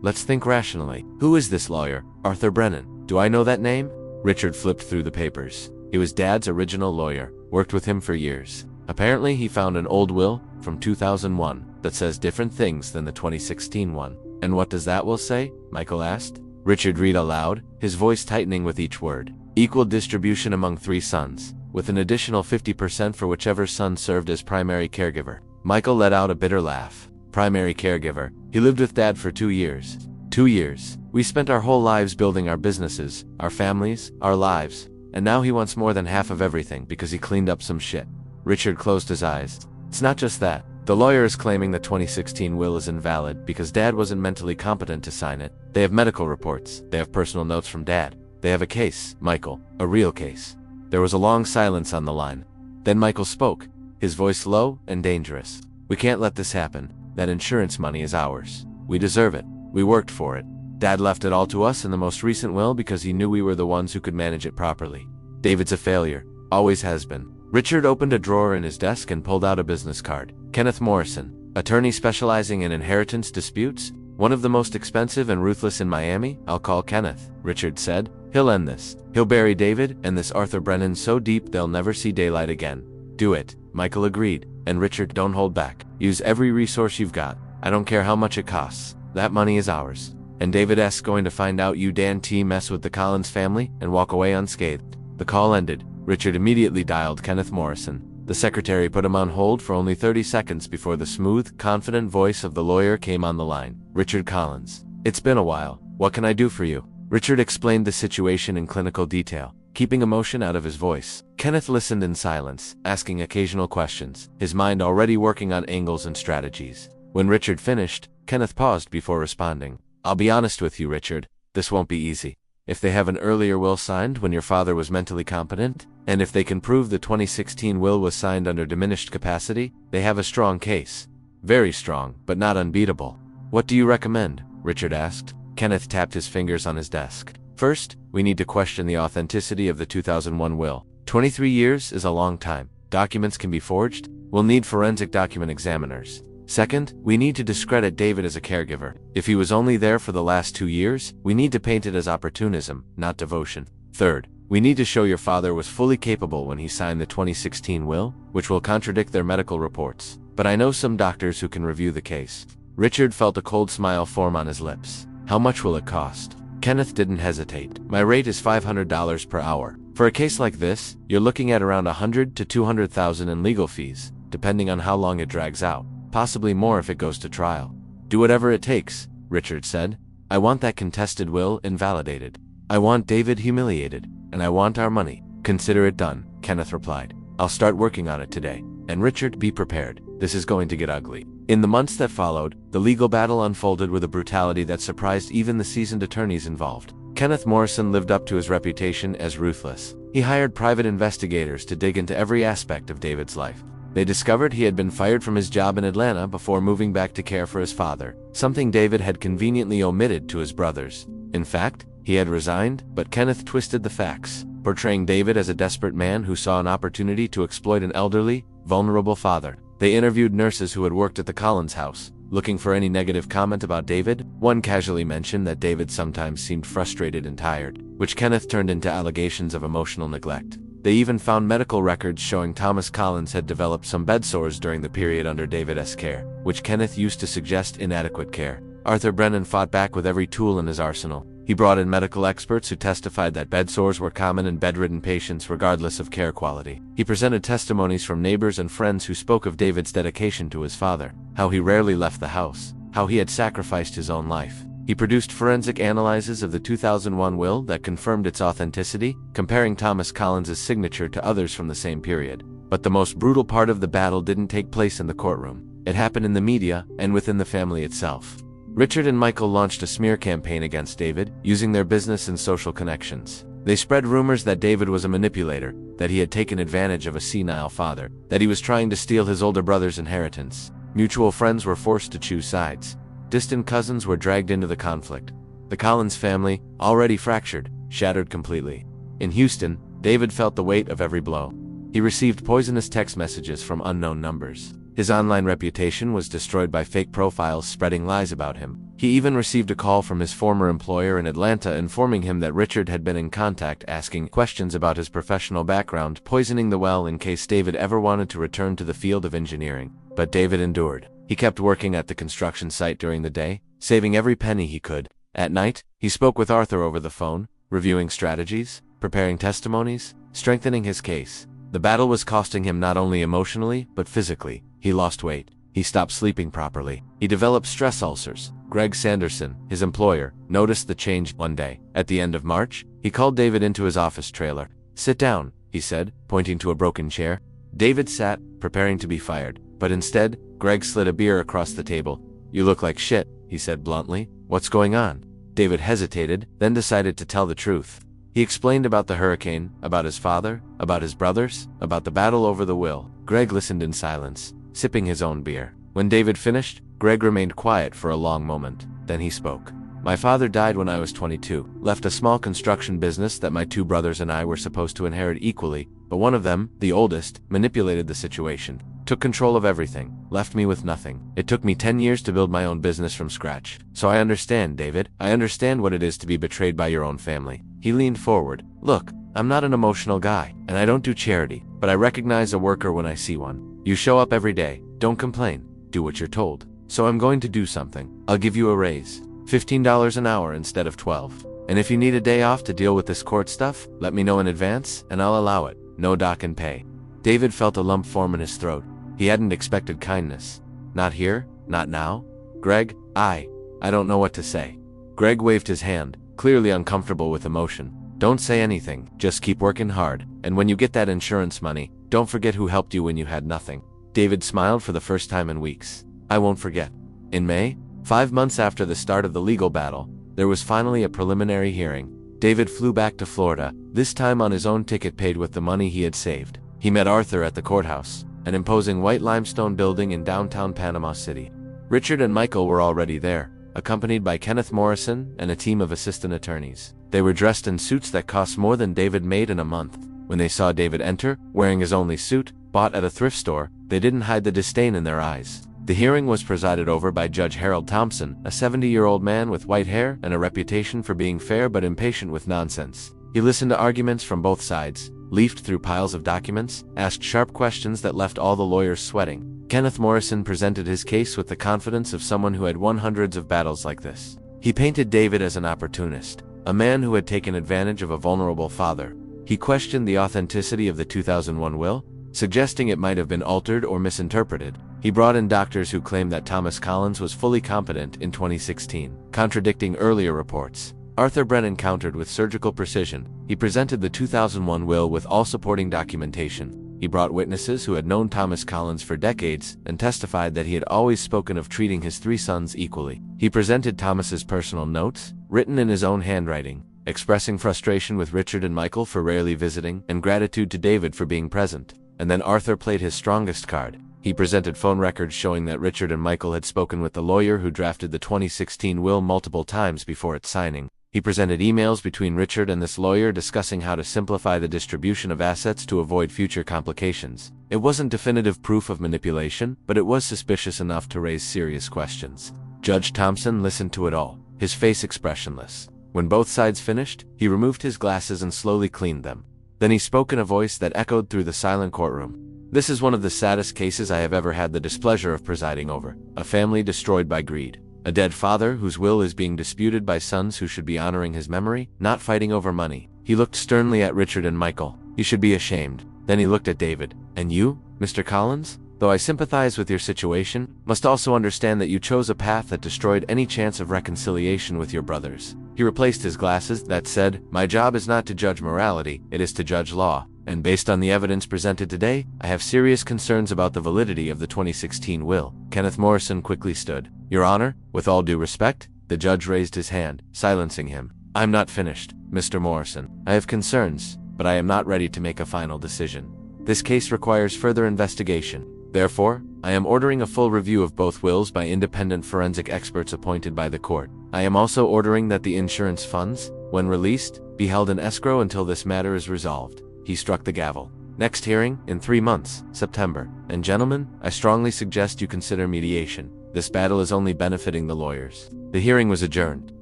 Speaker 1: let's think rationally. Who is this lawyer, Arthur Brennan? Do I know that name?" Richard flipped through the papers. He was Dad's original lawyer, worked with him for years. Apparently he found an old will, from 2001, that says different things than the 2016 one. "And what does that will say?" Michael asked. Richard read aloud, his voice tightening with each word. "Equal distribution among 3 sons, with an additional 50% for whichever son served as primary caregiver." Michael let out a bitter laugh. Primary caregiver. He lived with Dad for 2 years. 2 years. We spent our whole lives building our businesses, our families, our lives. And now he wants more than half of everything because he cleaned up some shit. Richard closed his eyes. "It's not just that. The lawyer is claiming the 2016 will is invalid because Dad wasn't mentally competent to sign it. They have medical reports. They have personal notes from Dad. They have a case, Michael. A real case." There was a long silence on the line. Then Michael spoke, his voice low and dangerous. "We can't let this happen. That insurance money is ours. We deserve it. We worked for it. Dad left it all to us in the most recent will because he knew we were the ones who could manage it properly. David's a failure. Always has been." Richard opened a drawer in his desk and pulled out a business card. "Kenneth Morrison, attorney specializing in inheritance disputes. One of the most expensive and ruthless in Miami. I'll call Kenneth," Richard said. "He'll end this. He'll bury David and this Arthur Brennan so deep they'll never see daylight again." "Do it," Michael agreed. "And Richard, don't hold back. Use every resource you've got. I don't care how much it costs. That money is ours. And David S. going to find out you Dan T. mess with the Collins family and walk away unscathed." The call ended. Richard immediately dialed Kenneth Morrison. The secretary put him on hold for only 30 seconds before the smooth, confident voice of the lawyer came on the line. "Richard Collins. It's been a while. What can I do for you?" Richard explained the situation in clinical detail, keeping emotion out of his voice. Kenneth listened in silence, asking occasional questions, his mind already working on angles and strategies. When Richard finished, Kenneth paused before responding. "I'll be honest with you, Richard. This won't be easy. If they have an earlier will signed when your father was mentally competent, and if they can prove the 2016 will was signed under diminished capacity, they have a strong case. Very strong, but not unbeatable. What do you recommend? Richard asked. Kenneth tapped his fingers on his desk. First, we need to question the authenticity of the 2001 will. 23 years is a long time. Documents can be forged. We'll need forensic document examiners. Second, we need to discredit David as a caregiver. If he was only there for the last 2 years, we need to paint it as opportunism, not devotion. Third, we need to show your father was fully capable when he signed the 2016 will, which will contradict their medical reports. But I know some doctors who can review the case. Richard felt a cold smile form on his lips. How much will it cost? Kenneth didn't hesitate. My rate is $500 per hour. For a case like this, you're looking at around $100,000 to $200,000 in legal fees, depending on how long it drags out. Possibly more if it goes to trial. Do whatever it takes, Richard said. I want that contested will invalidated. I want David humiliated, and I want our money. Consider it done, Kenneth replied. I'll start working on it today. And Richard, be prepared. This is going to get ugly. In the months that followed, the legal battle unfolded with a brutality that surprised even the seasoned attorneys involved. Kenneth Morrison lived up to his reputation as ruthless. He hired private investigators to dig into every aspect of David's life. They discovered he had been fired from his job in Atlanta before moving back to care for his father, something David had conveniently omitted to his brothers. In fact, he had resigned, but Kenneth twisted the facts, portraying David as a desperate man who saw an opportunity to exploit an elderly, vulnerable father. They interviewed nurses who had worked at the Collins house, looking for any negative comment about David. One casually mentioned that David sometimes seemed frustrated and tired, which Kenneth turned into allegations of emotional neglect. They even found medical records showing Thomas Collins had developed some bed sores during the period under David's care, which Kenneth used to suggest inadequate care. Arthur Brennan fought back with every tool in his arsenal. He brought in medical experts who testified that bed sores were common in bedridden patients regardless of care quality. He presented testimonies from neighbors and friends who spoke of David's dedication to his father, how he rarely left the house, how he had sacrificed his own life. He produced forensic analyses of the 2001 will that confirmed its authenticity, comparing Thomas Collins' signature to others from the same period. But the most brutal part of the battle didn't take place in the courtroom. It happened in the media and within the family itself. Richard and Michael launched a smear campaign against David, using their business and social connections. They spread rumors that David was a manipulator, that he had taken advantage of a senile father, that he was trying to steal his older brother's inheritance. Mutual friends were forced to choose sides. Distant cousins were dragged into the conflict. The Collins family, already fractured, shattered completely. In Houston, David felt the weight of every blow. He received poisonous text messages from unknown numbers. His online reputation was destroyed by fake profiles spreading lies about him. He even received a call from his former employer in Atlanta informing him that Richard had been in contact asking questions about his professional background, poisoning the well in case David ever wanted to return to the field of engineering. But David endured. He kept working at the construction site during the day, saving every penny he could. At night, he spoke with Arthur over the phone, reviewing strategies, preparing testimonies, strengthening his case. The battle was costing him not only emotionally, but physically. He lost weight. He stopped sleeping properly. He developed stress ulcers. Greg Sanderson, his employer, noticed the change one day. At the end of March, he called David into his office trailer. "Sit down," he said, pointing to a broken chair. David sat, preparing to be fired. But instead, Greg slid a beer across the table. "You look like shit," he said bluntly. "What's going on?" David hesitated, then decided to tell the truth. He explained about the hurricane, about his father, about his brothers, about the battle over the will. Greg listened in silence, sipping his own beer. When David finished, Greg remained quiet for a long moment. Then he spoke. "My father died when I was 22, left a small construction business that my 2 brothers and I were supposed to inherit equally, but one of them, the oldest, manipulated the situation, took control of everything, left me with nothing. It took me 10 years to build my own business from scratch. So I understand, David. I understand what it is to be betrayed by your own family." He leaned forward. "Look, I'm not an emotional guy, and I don't do charity, but I recognize a worker when I see one. You show up every day, don't complain, do what you're told. So I'm going to do something. I'll give you a raise. $15 an hour instead of 12. And if you need a day off to deal with this court stuff, let me know in advance, and I'll allow it. No doc and pay." David felt a lump form in his throat. He hadn't expected kindness. "Not here, not now. Greg, I don't know what to say." Greg waved his hand, clearly uncomfortable with emotion. "Don't say anything, just keep working hard, and when you get that insurance money, don't forget who helped you when you had nothing." David smiled for the first time in weeks. "I won't forget." In May, 5 months after the start of the legal battle, there was finally a preliminary hearing. David flew back to Florida, this time on his own ticket paid with the money he had saved. He met Arthur at the courthouse, an imposing white limestone building in downtown Panama City. Richard and Michael were already there, accompanied by Kenneth Morrison and a team of assistant attorneys. They were dressed in suits that cost more than David made in a month. When they saw David enter, wearing his only suit, bought at a thrift store, they didn't hide the disdain in their eyes. The hearing was presided over by Judge Harold Thompson, a 70-year-old man with white hair and a reputation for being fair but impatient with nonsense. He listened to arguments from both sides, leafed through piles of documents, asked sharp questions that left all the lawyers sweating. Kenneth Morrison presented his case with the confidence of someone who had won hundreds of battles like this. He painted David as an opportunist, a man who had taken advantage of a vulnerable father. He questioned the authenticity of the 2001 will, suggesting it might have been altered or misinterpreted. He brought in doctors who claimed that Thomas Collins was fully competent in 2016, contradicting earlier reports. Arthur Brennan countered with surgical precision. He presented the 2001 will with all supporting documentation. He brought witnesses who had known Thomas Collins for decades and testified that he had always spoken of treating his 3 sons equally. He presented Thomas's personal notes, written in his own handwriting, expressing frustration with Richard and Michael for rarely visiting and gratitude to David for being present. And then Arthur played his strongest card. He presented phone records showing that Richard and Michael had spoken with the lawyer who drafted the 2016 will multiple times before its signing. He presented emails between Richard and this lawyer discussing how to simplify the distribution of assets to avoid future complications. It wasn't definitive proof of manipulation, but it was suspicious enough to raise serious questions. Judge Thompson listened to it all, his face expressionless. When both sides finished, he removed his glasses and slowly cleaned them. Then he spoke in a voice that echoed through the silent courtroom. This is one of the saddest cases I have ever had the displeasure of presiding over. A family destroyed by greed. A dead father whose will is being disputed by sons who should be honoring his memory, not fighting over money. He looked sternly at Richard and Michael. You should be ashamed. Then he looked at David. And you, Mr. Collins? Though I sympathize with your situation, must also understand that you chose a path that destroyed any chance of reconciliation with your brothers. He replaced his glasses that said, My job is not to judge morality, it is to judge law. And based on the evidence presented today, I have serious concerns about the validity of the 2016 will. Kenneth Morrison quickly stood. Your Honor, with all due respect, the judge raised his hand, silencing him. I'm not finished, Mr. Morrison. I have concerns, but I am not ready to make a final decision. This case requires further investigation. Therefore, I am ordering a full review of both wills by independent forensic experts appointed by the court. I am also ordering that the insurance funds, when released, be held in escrow until this matter is resolved. He struck the gavel. Next hearing, in 3 months, September. And gentlemen, I strongly suggest you consider mediation. This battle is only benefiting the lawyers. The hearing was adjourned.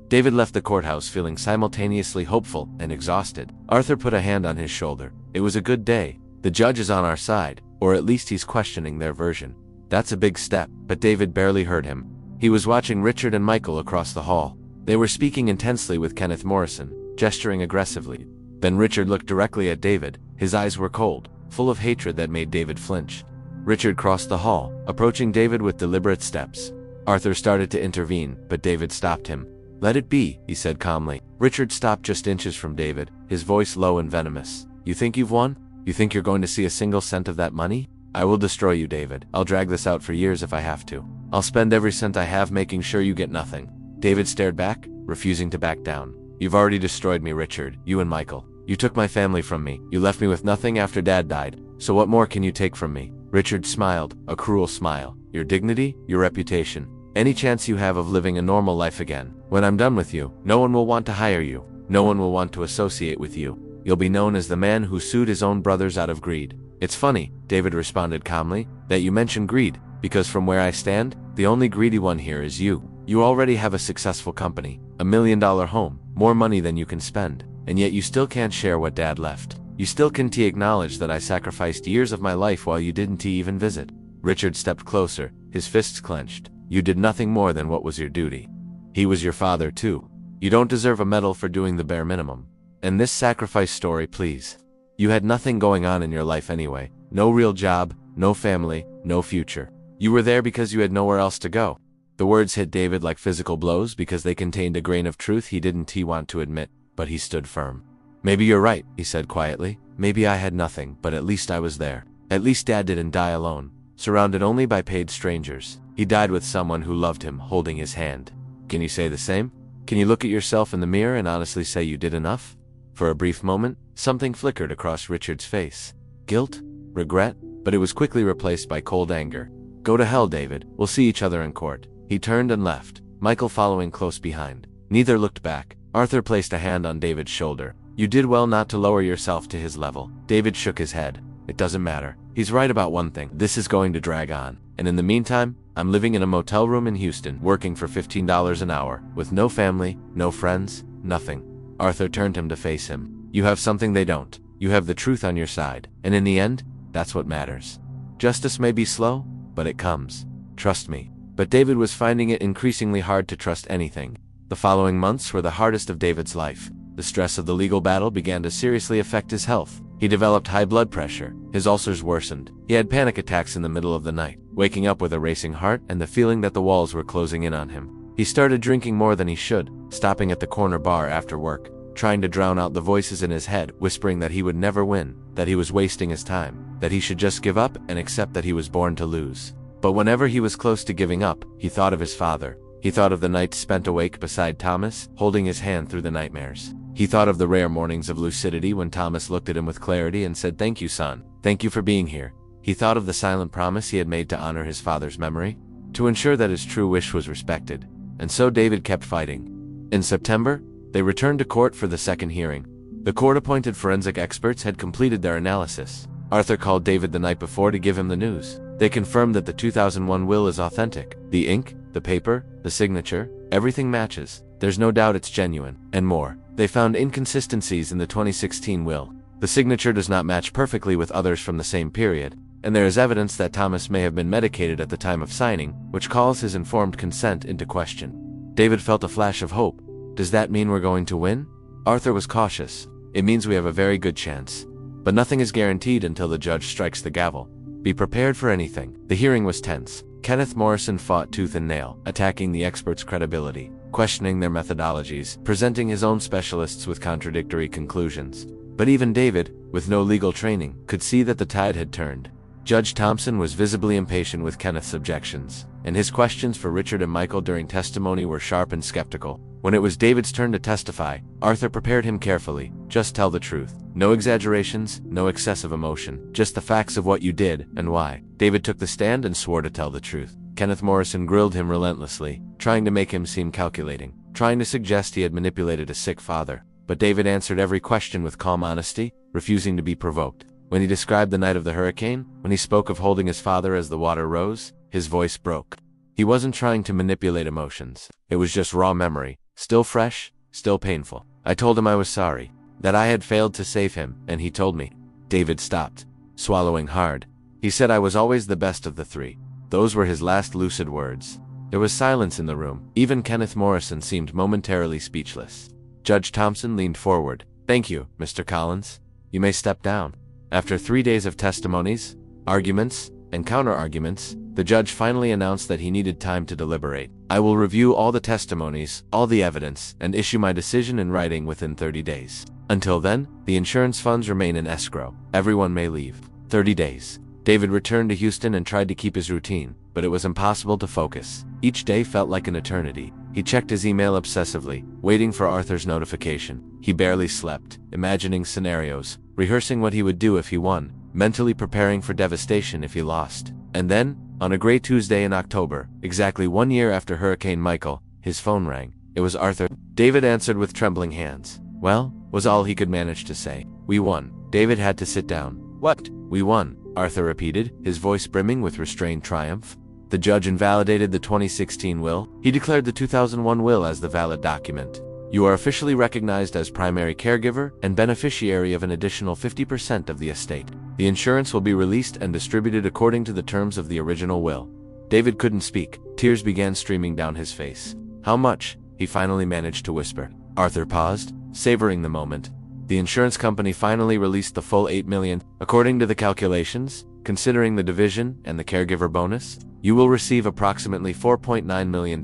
Speaker 1: David left the courthouse feeling simultaneously hopeful and exhausted. Arthur put a hand on his shoulder. It was a good day. The judge is on our side, or at least he's questioning their version. That's a big step, but David barely heard him. He was watching Richard and Michael across the hall. They were speaking intensely with Kenneth Morrison, gesturing aggressively. Then Richard looked directly at David. His eyes were cold, full of hatred that made David flinch. Richard crossed the hall, approaching David with deliberate steps. Arthur started to intervene, but David stopped him. Let it be, he said calmly. Richard stopped just inches from David, his voice low and venomous. You think you've won? You think you're going to see a single cent of that money? I will destroy you, David. I'll drag this out for years if I have to. I'll spend every cent I have making sure you get nothing. David stared back, refusing to back down. You've already destroyed me, Richard, you and Michael. You took my family from me. You left me with nothing after Dad died. So what more can you take from me? Richard smiled, a cruel smile. Your dignity, your reputation. Any chance you have of living a normal life again. When I'm done with you, no one will want to hire you. No one will want to associate with you. You'll be known as the man who sued his own brothers out of greed. It's funny, David responded calmly, that you mention greed, because from where I stand, the only greedy one here is you. You already have a successful company, $1 million home, more money than you can spend, and yet you still can't share what Dad left. You still can't acknowledge that I sacrificed years of my life while you didn't even visit. Richard stepped closer, his fists clenched. You did nothing more than what was your duty. He was your father too. You don't deserve a medal for doing the bare minimum. And this sacrifice story, please. You had nothing going on in your life anyway. No real job, no family, no future. You were there because you had nowhere else to go. The words hit David like physical blows because they contained a grain of truth he didn't want to admit, but he stood firm. Maybe you're right, he said quietly. Maybe I had nothing, but at least I was there. At least Dad didn't die alone, surrounded only by paid strangers. He died with someone who loved him, holding his hand. Can you say the same? Can you look at yourself in the mirror and honestly say you did enough? For a brief moment, something flickered across Richard's face. Guilt? Regret? But it was quickly replaced by cold anger. Go to hell, David. We'll see each other in court. He turned and left, Michael following close behind. Neither looked back. Arthur placed a hand on David's shoulder. You did well not to lower yourself to his level. David shook his head. It doesn't matter. He's right about one thing. This is going to drag on. And in the meantime, I'm living in a motel room in Houston, working for $15 an hour, with no family, no friends, nothing. Arthur turned him to face him. You have something they don't. You have the truth on your side. And in the end, that's what matters. Justice may be slow, but it comes. Trust me. But David was finding it increasingly hard to trust anything. The following months were the hardest of David's life. The stress of the legal battle began to seriously affect his health. He developed high blood pressure. His ulcers worsened. He had panic attacks in the middle of the night, waking up with a racing heart and the feeling that the walls were closing in on him. He started drinking more than he should, stopping at the corner bar after work, trying to drown out the voices in his head, whispering that he would never win, that he was wasting his time, that he should just give up and accept that he was born to lose. But whenever he was close to giving up, he thought of his father. He thought of the nights spent awake beside Thomas, holding his hand through the nightmares. He thought of the rare mornings of lucidity when Thomas looked at him with clarity and said, "Thank you, son. Thank you for being here." He thought of the silent promise he had made to honor his father's memory, to ensure that his true wish was respected. And so David kept fighting. In September, they returned to court for the second hearing. The court-appointed forensic experts had completed their analysis. Arthur called David the night before to give him the news. They confirmed that the 2001 will is authentic. The ink, the paper, the signature, everything matches. There's no doubt it's genuine. And more. They found inconsistencies in the 2016 will. The signature does not match perfectly with others from the same period, and there is evidence that Thomas may have been medicated at the time of signing, which calls his informed consent into question. David felt a flash of hope. Does that mean we're going to win? Arthur was cautious. It means we have a very good chance. But nothing is guaranteed until the judge strikes the gavel. Be prepared for anything. The hearing was tense. Kenneth Morrison fought tooth and nail, attacking the experts' credibility, questioning their methodologies, presenting his own specialists with contradictory conclusions. But even David, with no legal training, could see that the tide had turned. Judge Thompson was visibly impatient with Kenneth's objections, and his questions for Richard and Michael during testimony were sharp and skeptical. When it was David's turn to testify, Arthur prepared him carefully. Just tell the truth. No exaggerations, no excessive emotion, just the facts of what you did and why. David took the stand and swore to tell the truth. Kenneth Morrison grilled him relentlessly, trying to make him seem calculating, trying to suggest he had manipulated a sick father. But David answered every question with calm honesty, refusing to be provoked. When he described the night of the hurricane, when he spoke of holding his father as the water rose, his voice broke. He wasn't trying to manipulate emotions. It was just raw memory, still fresh, still painful. I told him I was sorry, that I had failed to save him, and he told me. David stopped, swallowing hard. He said I was always the best of the three. Those were his last lucid words. There was silence in the room. Even Kenneth Morrison seemed momentarily speechless. Judge Thompson leaned forward. Thank you, Mr. Collins. You may step down. After 3 days of testimonies, arguments, and counter-arguments, the judge finally announced that he needed time to deliberate. I will review all the testimonies, all the evidence, and issue my decision in writing within 30 days. Until then, the insurance funds remain in escrow. Everyone may leave. 30 days. David returned to Houston and tried to keep his routine, but it was impossible to focus. Each day felt like an eternity. He checked his email obsessively, waiting for Arthur's notification. He barely slept, imagining scenarios, rehearsing what he would do if he won, mentally preparing for devastation if he lost. And then, on a gray Tuesday in October, exactly 1 year after Hurricane Michael, his phone rang. It was Arthur. David answered with trembling hands. Well, was all he could manage to say. We won. David had to sit down. What? We won, Arthur repeated, his voice brimming with restrained triumph. The judge invalidated the 2016 will. He declared the 2001 will as the valid document. You are officially recognized as primary caregiver and beneficiary of an additional 50% of the estate. The insurance will be released and distributed according to the terms of the original will. David couldn't speak. Tears began streaming down his face. How much? He finally managed to whisper. Arthur paused, savoring the moment. The insurance company finally released the full $8 million. According to the calculations, considering the division and the caregiver bonus, you will receive approximately $4.9 million.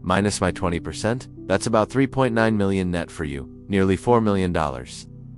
Speaker 1: Minus my 20%, that's about $3.9 million net for you, nearly $4 million.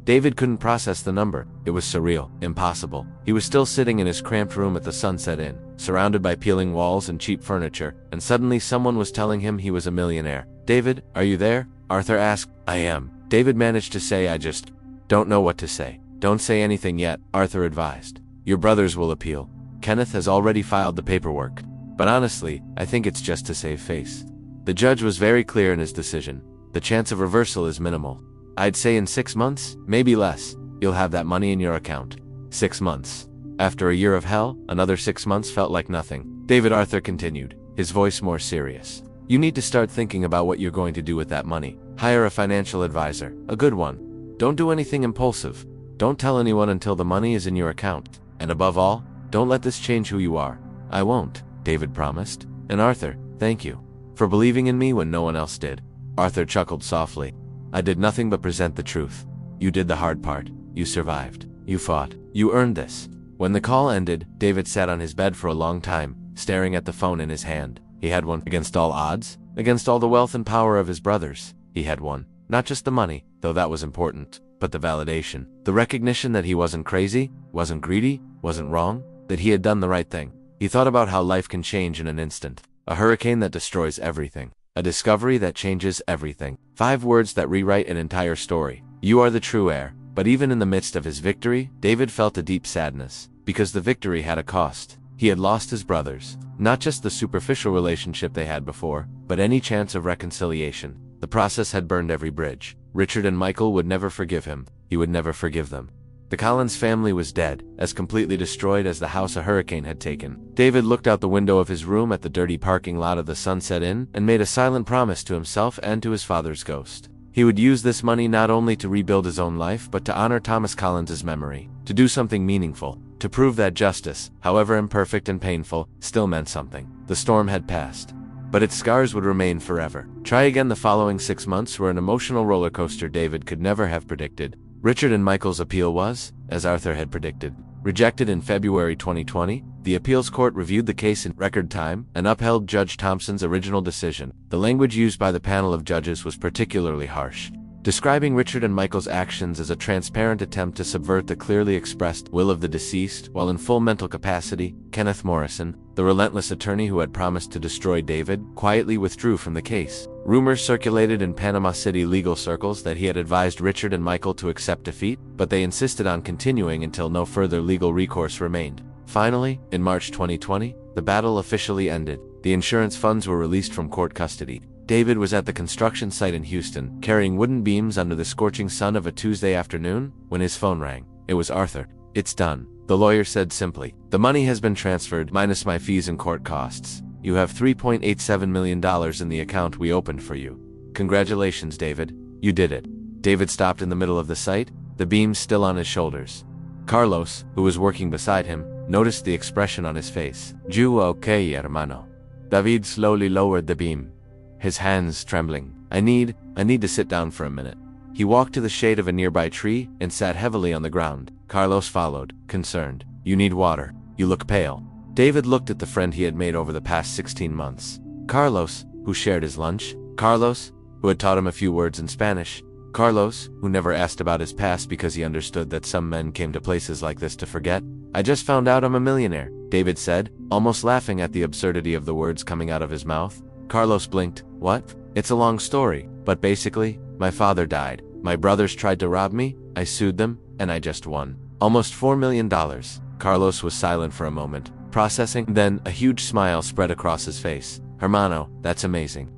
Speaker 1: David couldn't process the number. It was surreal, impossible. He was still sitting in his cramped room at the Sunset Inn, surrounded by peeling walls and cheap furniture, and suddenly someone was telling him he was a millionaire. David, are you there? Arthur asked. I am. David managed to say, I just don't know what to say. Don't say anything yet, Arthur advised. Your brothers will appeal. Kenneth has already filed the paperwork. But honestly, I think it's just to save face. The judge was very clear in his decision. The chance of reversal is minimal. I'd say in 6 months, maybe less, you'll have that money in your account. 6 months. After a year of hell, another 6 months felt like nothing. David Arthur continued, his voice more serious. You need to start thinking about what you're going to do with that money. Hire a financial advisor, a good one. Don't do anything impulsive. Don't tell anyone until the money is in your account. And above all, don't let this change who you are. I won't, David promised. And Arthur, thank you for believing in me when no one else did. Arthur chuckled softly. I did nothing but present the truth. You did the hard part. You survived. You fought. You earned this. When the call ended, David sat on his bed for a long time, staring at the phone in his hand. He had one. Against all odds, against all the wealth and power of his brothers, he had one. Not just the money, though that was important, but the validation. The recognition that he wasn't crazy, wasn't greedy, wasn't wrong, that he had done the right thing. He thought about how life can change in an instant. A hurricane that destroys everything. A discovery that changes everything. 5 words that rewrite an entire story. You are the true heir. But even in the midst of his victory, David felt a deep sadness, because the victory had a cost. He had lost his brothers. Not just the superficial relationship they had before, but any chance of reconciliation. The process had burned every bridge. Richard and Michael would never forgive him. He would never forgive them. The Collins family was dead, as completely destroyed as the house a hurricane had taken. David looked out the window of his room at the dirty parking lot of the Sunset Inn and made a silent promise to himself and to his father's ghost. He would use this money not only to rebuild his own life but to honor Thomas Collins's memory, to do something meaningful, to prove that justice, however imperfect and painful, still meant something. The storm had passed, but its scars would remain forever. Try again. The following 6 months were an emotional roller coaster David could never have predicted. Richard and Michael's appeal was, as Arthur had predicted, rejected in February 2020. The appeals court reviewed the case in record time and upheld Judge Thompson's original decision. The language used by the panel of judges was particularly harsh, describing Richard and Michael's actions as a transparent attempt to subvert the clearly expressed will of the deceased. While in full mental capacity, Kenneth Morrison, the relentless attorney who had promised to destroy David, quietly withdrew from the case. Rumors circulated in Panama City legal circles that he had advised Richard and Michael to accept defeat, but they insisted on continuing until no further legal recourse remained. Finally, in March 2020, the battle officially ended. The insurance funds were released from court custody. David was at the construction site in Houston, carrying wooden beams under the scorching sun of a Tuesday afternoon, when his phone rang. It was Arthur. It's done, the lawyer said simply. The money has been transferred, minus my fees and court costs. You have $3.87 million in the account we opened for you. Congratulations, David. You did it. David stopped in the middle of the site, the beams still on his shoulders. Carlos, who was working beside him, noticed the expression on his face. You okay, hermano? David slowly lowered the beam, his hands trembling. I need to sit down for a minute. He walked to the shade of a nearby tree and sat heavily on the ground. Carlos followed, concerned. You need water. You look pale. David looked at the friend he had made over the past 16 months. Carlos, who shared his lunch. Carlos, who had taught him a few words in Spanish. Carlos, who never asked about his past because he understood that some men came to places like this to forget. I just found out I'm a millionaire, David said, almost laughing at the absurdity of the words coming out of his mouth. Carlos blinked. What? It's a long story, but basically, my father died. My brothers tried to rob me, I sued them, and I just won. Almost $4 million. Carlos was silent for a moment, processing. Then, a huge smile spread across his face. Hermano, that's amazing.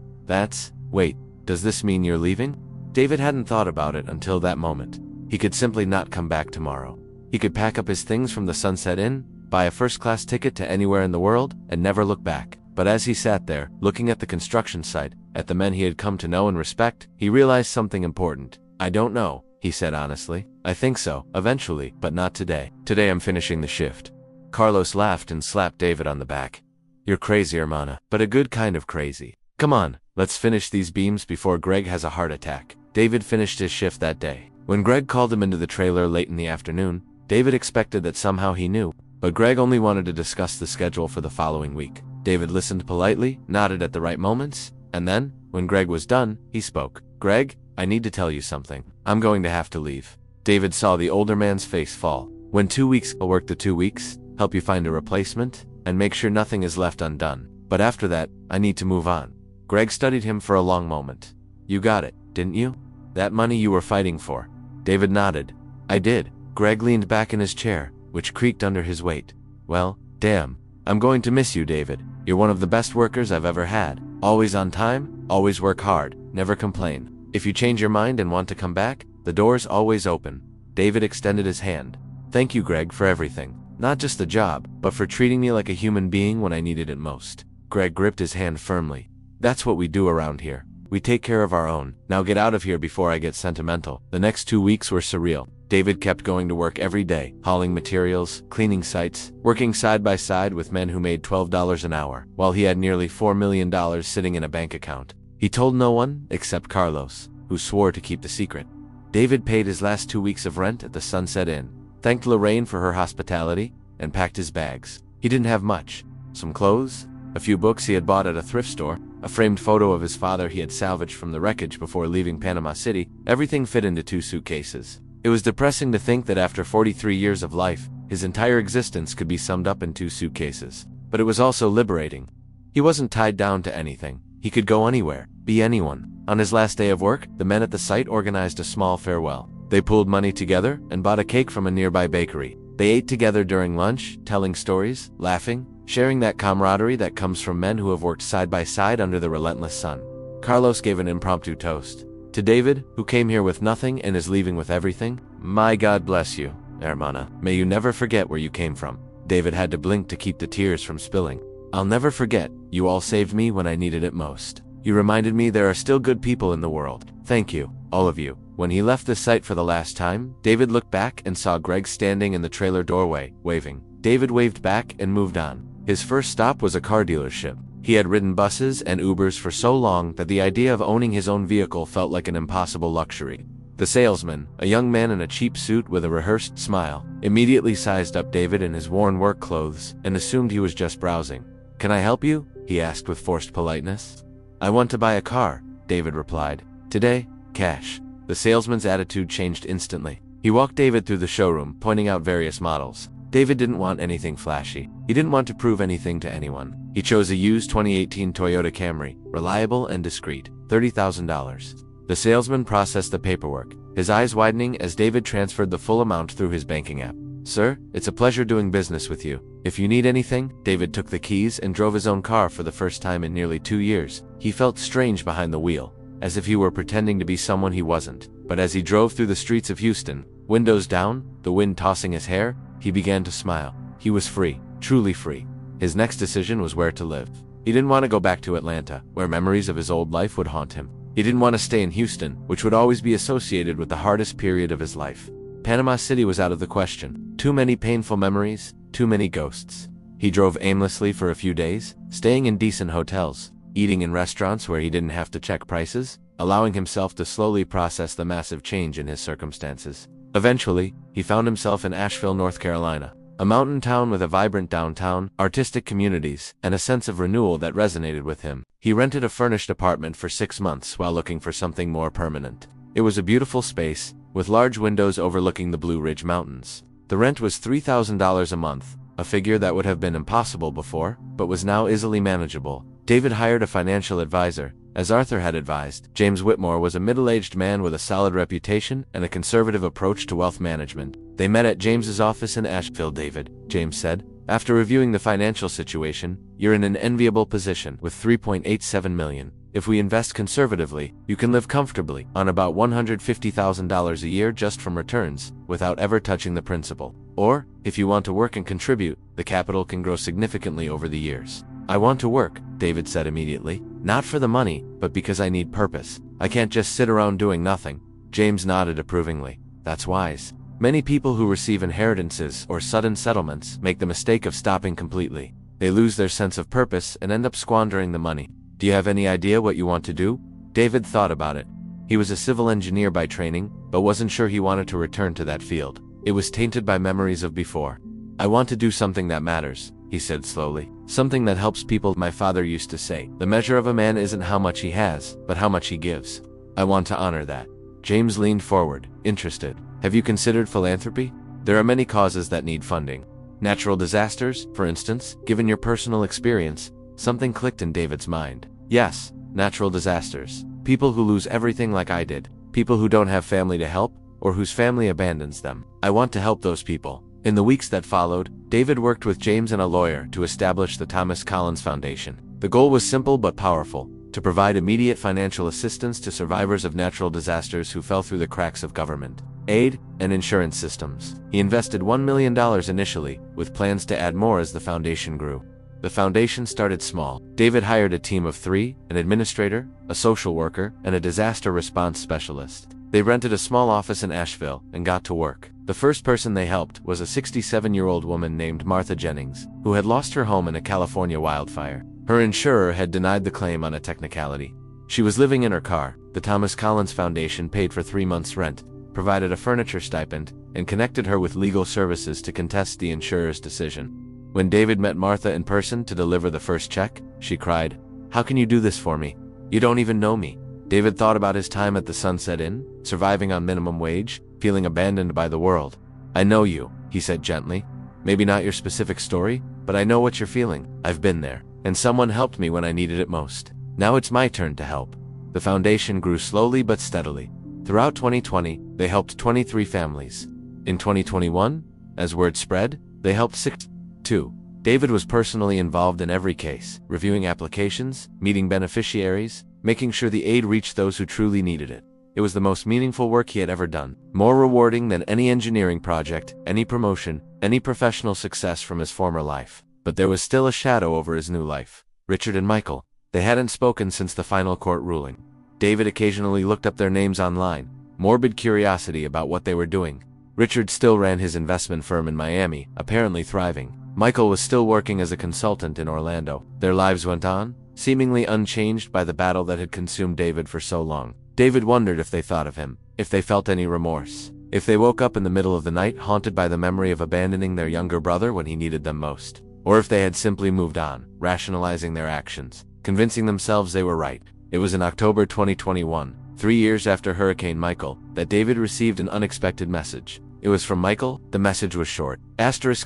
Speaker 1: Wait, does this mean you're leaving? David hadn't thought about it until that moment. He could simply not come back tomorrow. He could pack up his things from the Sunset Inn, buy a first-class ticket to anywhere in the world, and never look back. But as he sat there, looking at the construction site, at the men he had come to know and respect, he realized something important. I don't know, he said honestly. I think so, eventually, but not today. Today I'm finishing the shift. Carlos laughed and slapped David on the back. You're crazy, hermana, but a good kind of crazy. Come on, let's finish these beams before Greg has a heart attack. David finished his shift that day. When Greg called him into the trailer late in the afternoon, David expected that somehow he knew, but Greg only wanted to discuss the schedule for the following week. David listened politely, nodded at the right moments, and then, when Greg was done, he spoke. Greg, I need to tell you something. I'm going to have to leave. David saw the older man's face fall. When 2 weeks, I'll work the 2 weeks, help you find a replacement, and make sure nothing is left undone. But after that, I need to move on. Greg studied him for a long moment. You got it, didn't you? That money you were fighting for. David nodded. I did. Greg leaned back in his chair, which creaked under his weight. Well, damn. I'm going to miss you, David. You're one of the best workers I've ever had. Always on time, always work hard, never complain. If you change your mind and want to come back, the door's always open." David extended his hand. "Thank you, Greg, for everything. Not just the job, but for treating me like a human being when I needed it most." Greg gripped his hand firmly. "That's what we do around here. We take care of our own. Now get out of here before I get sentimental." The next 2 weeks were surreal. David kept going to work every day, hauling materials, cleaning sites, working side by side with men who made $12 an hour, while he had nearly $4 million sitting in a bank account. He told no one except Carlos, who swore to keep the secret. David paid his last 2 weeks of rent at the Sunset Inn, thanked Lorraine for her hospitality, and packed his bags. He didn't have much. Some clothes, a few books he had bought at a thrift store, a framed photo of his father he had salvaged from the wreckage before leaving Panama City. Everything fit into 2 suitcases. It was depressing to think that after 43 years of life, his entire existence could be summed up in 2 suitcases. But it was also liberating. He wasn't tied down to anything. He could go anywhere, be anyone. On his last day of work, the men at the site organized a small farewell. They pooled money together and bought a cake from a nearby bakery. They ate together during lunch, telling stories, laughing, sharing that camaraderie that comes from men who have worked side by side under the relentless sun. Carlos gave an impromptu toast. To David, who came here with nothing and is leaving with everything, "My God bless you, hermana. May you never forget where you came from." David had to blink to keep the tears from spilling. "I'll never forget. You all saved me when I needed it most. You reminded me there are still good people in the world. Thank you, all of you." When he left the site for the last time, David looked back and saw Greg standing in the trailer doorway, waving. David waved back and moved on. His first stop was a car dealership. He had ridden buses and Ubers for so long that the idea of owning his own vehicle felt like an impossible luxury. The salesman, a young man in a cheap suit with a rehearsed smile, immediately sized up David in his worn work clothes and assumed he was just browsing. "Can I help you?" he asked with forced politeness. "I want to buy a car," David replied. "Today, cash." The salesman's attitude changed instantly. He walked David through the showroom, pointing out various models. David didn't want anything flashy. He didn't want to prove anything to anyone. He chose a used 2018 Toyota Camry, reliable and discreet, $30,000. The salesman processed the paperwork, his eyes widening as David transferred the full amount through his banking app. "Sir, it's a pleasure doing business with you. If you need anything." David took the keys and drove his own car for the first time in nearly 2 years. He felt strange behind the wheel, as if he were pretending to be someone he wasn't. But as he drove through the streets of Houston, windows down, the wind tossing his hair, he began to smile. He was free, truly free. His next decision was where to live. He didn't want to go back to Atlanta, where memories of his old life would haunt him. He didn't want to stay in Houston, which would always be associated with the hardest period of his life. Panama City was out of the question. Too many painful memories, too many ghosts. He drove aimlessly for a few days, staying in decent hotels, eating in restaurants where he didn't have to check prices, allowing himself to slowly process the massive change in his circumstances. Eventually, he found himself in Asheville, North Carolina, a mountain town with a vibrant downtown, artistic communities, and a sense of renewal that resonated with him. He rented a furnished apartment for 6 months while looking for something more permanent. It was a beautiful space, with large windows overlooking the Blue Ridge Mountains. The rent was $3,000 a month, a figure that would have been impossible before, but was now easily manageable. David hired a financial advisor. As Arthur had advised, James Whitmore was a middle-aged man with a solid reputation and a conservative approach to wealth management. They met at James's office in Asheville. "David," James said, "after reviewing the financial situation, you're in an enviable position with $3.87 million. If we invest conservatively, you can live comfortably on about $150,000 a year just from returns, without ever touching the principal. Or, if you want to work and contribute, the capital can grow significantly over the years." "I want to work," David said immediately. "Not for the money, but because I need purpose. I can't just sit around doing nothing." James nodded approvingly. "That's wise. Many people who receive inheritances or sudden settlements make the mistake of stopping completely. They lose their sense of purpose and end up squandering the money. Do you have any idea what you want to do?" David thought about it. He was a civil engineer by training, but wasn't sure he wanted to return to that field. It was tainted by memories of before. "I want to do something that matters," he said slowly. "Something that helps people. My father used to say, the measure of a man isn't how much he has, but how much he gives. I want to honor that." James leaned forward, interested. "Have you considered philanthropy? There are many causes that need funding. Natural disasters, for instance, given your personal experience." Something clicked in David's mind. Yes, natural disasters. People who lose everything like I did. People who don't have family to help, or whose family abandons them. "I want to help those people. In the weeks that followed, David worked with James and a lawyer to establish the Thomas Collins Foundation. The goal was simple but powerful: to provide immediate financial assistance to survivors of natural disasters who fell through the cracks of government aid and insurance systems. He invested $1 million initially, with plans to add more as the foundation grew. The foundation started small. David hired a team of 3, an administrator, a social worker, and a disaster response specialist. They rented a small office in Asheville and got to work. The first person they helped was a 67-year-old woman named Martha Jennings, who had lost her home in a California wildfire. Her insurer had denied the claim on a technicality. She was living in her car. The Thomas Collins Foundation paid for 3 months' rent, provided a furniture stipend, and connected her with legal services to contest the insurer's decision. When David met Martha in person to deliver the first check, she cried, "How can you do this for me? You don't even know me." David thought about his time at the Sunset Inn, surviving on minimum wage, feeling abandoned by the world. "I know you," he said gently. "Maybe not your specific story, but I know what you're feeling. I've been there, and someone helped me when I needed it most. Now it's my turn to help." The foundation grew slowly but steadily. Throughout 2020, they helped 23 families. In 2021, as word spread, they helped 62. David was personally involved in every case, reviewing applications, meeting beneficiaries, making sure the aid reached those who truly needed it. It was the most meaningful work he had ever done, more rewarding than any engineering project, any promotion, any professional success from his former life. But there was still a shadow over his new life. Richard and Michael. They hadn't spoken since the final court ruling. David occasionally looked up their names online, morbid curiosity about what they were doing. Richard still ran his investment firm in Miami, apparently thriving. Michael was still working as a consultant in Orlando. Their lives went on, seemingly unchanged by the battle that had consumed David for so long. David wondered if they thought of him, if they felt any remorse, if they woke up in the middle of the night haunted by the memory of abandoning their younger brother when he needed them most, or if they had simply moved on, rationalizing their actions, convincing themselves they were right. It was in October 2021, 3 years after Hurricane Michael, that David received an unexpected message. It was from Michael. The message was short.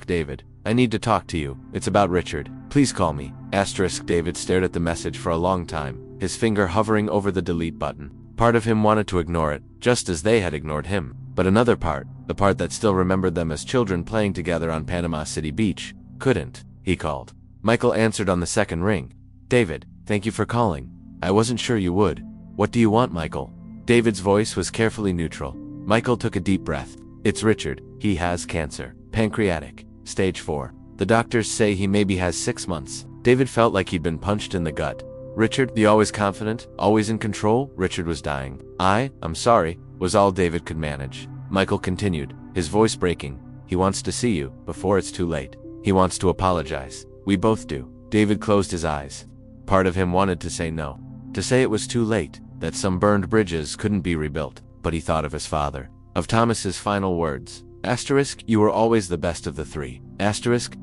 Speaker 1: David, I need to talk to you. It's about Richard. Please call me. David stared at the message for a long time, his finger hovering over the delete button. Part of him wanted to ignore it, just as they had ignored him. But another part, the part that still remembered them as children playing together on Panama City Beach, couldn't. He called. Michael answered on the second ring. "David, thank you for calling. I wasn't sure you would. What do you want, Michael?" David's voice was carefully neutral. Michael took a deep breath. "It's Richard. He has cancer. Pancreatic. Stage 4. The doctors say he maybe has 6 months." David felt like he'd been punched in the gut. Richard, the always confident, always in control, Richard was dying. I'm sorry, was all David could manage. Michael continued, his voice breaking. "He wants to see you, before it's too late. He wants to apologize. We both do." David closed his eyes. Part of him wanted to say no. To say it was too late, that some burned bridges couldn't be rebuilt. But he thought of his father. Of Thomas's final words. "You were always the best of the 3.